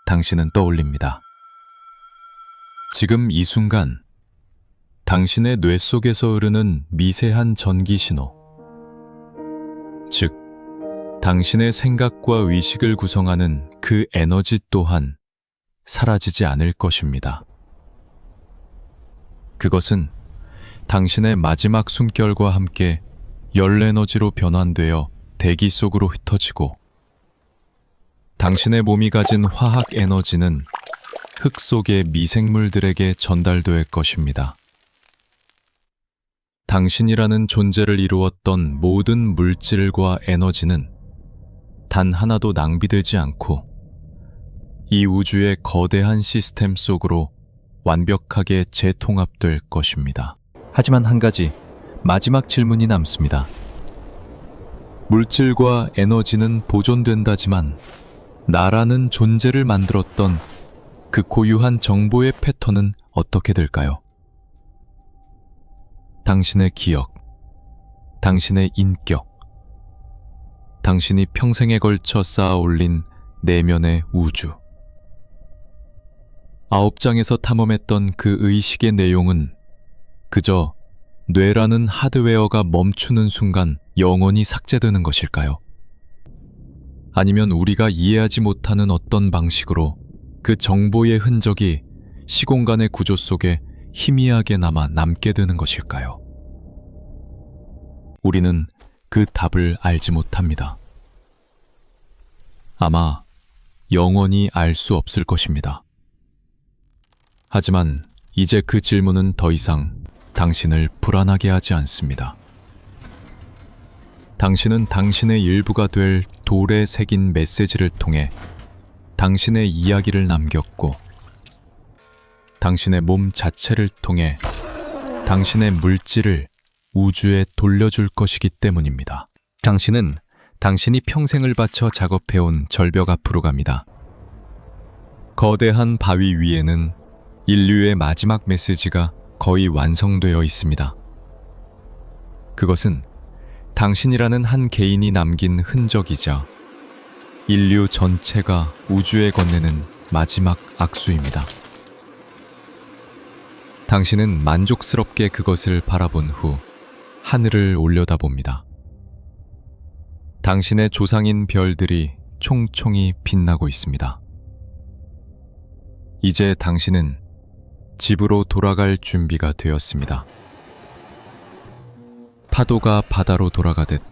당신은 떠올립니다. 지금 이 순간 당신의 뇌 속에서 흐르는 미세한 전기 신호, 즉 당신의 생각과 의식을 구성하는 그 에너지 또한 사라지지 않을 것입니다. 그것은 당신의 마지막 숨결과 함께 열 에너지로 변환되어 대기 속으로 흩어지고 당신의 몸이 가진 화학 에너지는 흙 속의 미생물들에게 전달될 것입니다. 당신이라는 존재를 이루었던 모든 물질과 에너지는 단 하나도 낭비되지 않고 이 우주의 거대한 시스템 속으로 완벽하게 재통합될 것입니다. 하지만 한 가지 마지막 질문이 남습니다. 물질과 에너지는 보존된다지만 나라는 존재를 만들었던 그 고유한 정보의 패턴은 어떻게 될까요? 당신의 기억, 당신의 인격, 당신이 평생에 걸쳐 쌓아 올린 내면의 우주. 9장에서 탐험했던 그 의식의 내용은 그저 뇌라는 하드웨어가 멈추는 순간 영원히 삭제되는 것일까요? 아니면 우리가 이해하지 못하는 어떤 방식으로 그 정보의 흔적이 시공간의 구조 속에 희미하게 남아 남게 되는 것일까요? 우리는 그 답을 알지 못합니다. 아마 영원히 알 수 없을 것입니다. 하지만 이제 그 질문은 더 이상 당신을 불안하게 하지 않습니다. 당신은 당신의 일부가 될 돌에 새긴 메시지를 통해 당신의 이야기를 남겼고, 당신의 몸 자체를 통해 당신의 물질을 우주에 돌려줄 것이기 때문입니다. 당신은 당신이 평생을 바쳐 작업해온 절벽 앞으로 갑니다. 거대한 바위 위에는 인류의 마지막 메시지가 거의 완성되어 있습니다. 그것은 당신이라는 한 개인이 남긴 흔적이자 인류 전체가 우주에 건네는 마지막 악수입니다. 당신은 만족스럽게 그것을 바라본 후 하늘을 올려다봅니다. 당신의 조상인 별들이 총총히 빛나고 있습니다. 이제 당신은 집으로 돌아갈 준비가 되었습니다. 파도가 바다로 돌아가듯,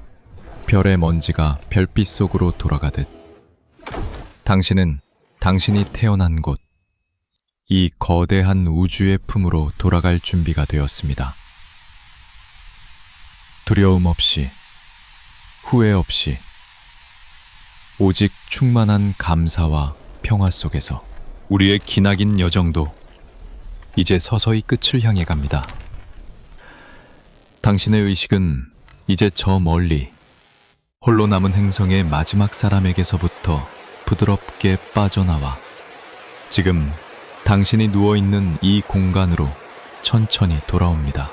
별의 먼지가 별빛 속으로 돌아가듯, 당신은 당신이 태어난 곳, 이 거대한 우주의 품으로 돌아갈 준비가 되었습니다. 두려움 없이, 후회 없이, 오직 충만한 감사와 평화 속에서 우리의 기나긴 여정도 이제 서서히 끝을 향해 갑니다. 당신의 의식은 이제 저 멀리 홀로 남은 행성의 마지막 사람에게서부터 부드럽게 빠져나와 지금 당신이 누워있는 이 공간으로 천천히 돌아옵니다.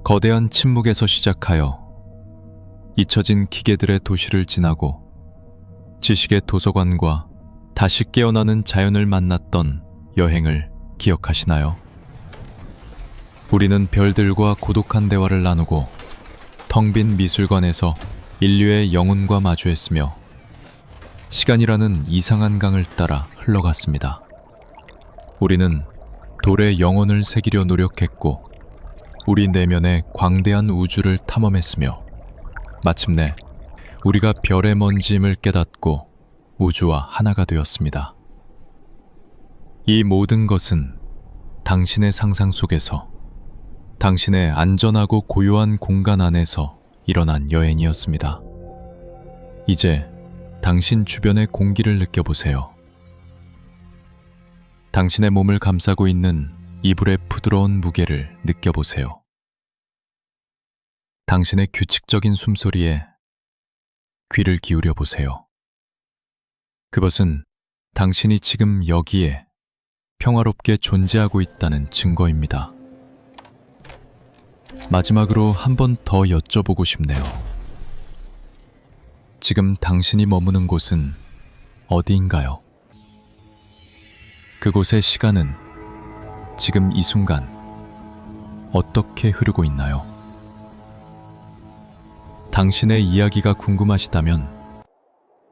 거대한 침묵에서 시작하여 잊혀진 기계들의 도시를 지나고 지식의 도서관과 다시 깨어나는 자연을 만났던 여행을 기억하시나요? 우리는 별들과 고독한 대화를 나누고 텅 빈 미술관에서 인류의 영혼과 마주했으며 시간이라는 이상한 강을 따라 흘러갔습니다. 우리는 돌에 영혼을 새기려 노력했고 우리 내면의 광대한 우주를 탐험했으며 마침내 우리가 별의 먼지임을 깨닫고 우주와 하나가 되었습니다. 이 모든 것은 당신의 상상 속에서 당신의 안전하고 고요한 공간 안에서 일어난 여행이었습니다. 이제 당신 주변의 공기를 느껴보세요. 당신의 몸을 감싸고 있는 이불의 부드러운 무게를 느껴보세요. 당신의 규칙적인 숨소리에 귀를 기울여 보세요. 그것은 당신이 지금 여기에 평화롭게 존재하고 있다는 증거입니다. 마지막으로 한 번 더 여쭤보고 싶네요. 지금 당신이 머무는 곳은 어디인가요? 그곳의 시간은 지금 이 순간 어떻게 흐르고 있나요? 당신의 이야기가 궁금하시다면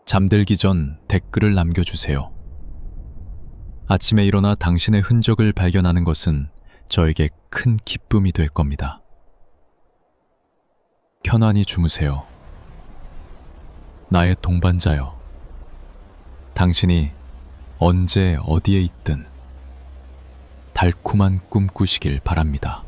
잠들기 전 댓글을 남겨주세요. 아침에 일어나 당신의 흔적을 발견하는 것은 저에게 큰 기쁨이 될 겁니다. 편안히 주무세요. 나의 동반자여. 당신이 언제 어디에 있든 달콤한 꿈 꾸시길 바랍니다.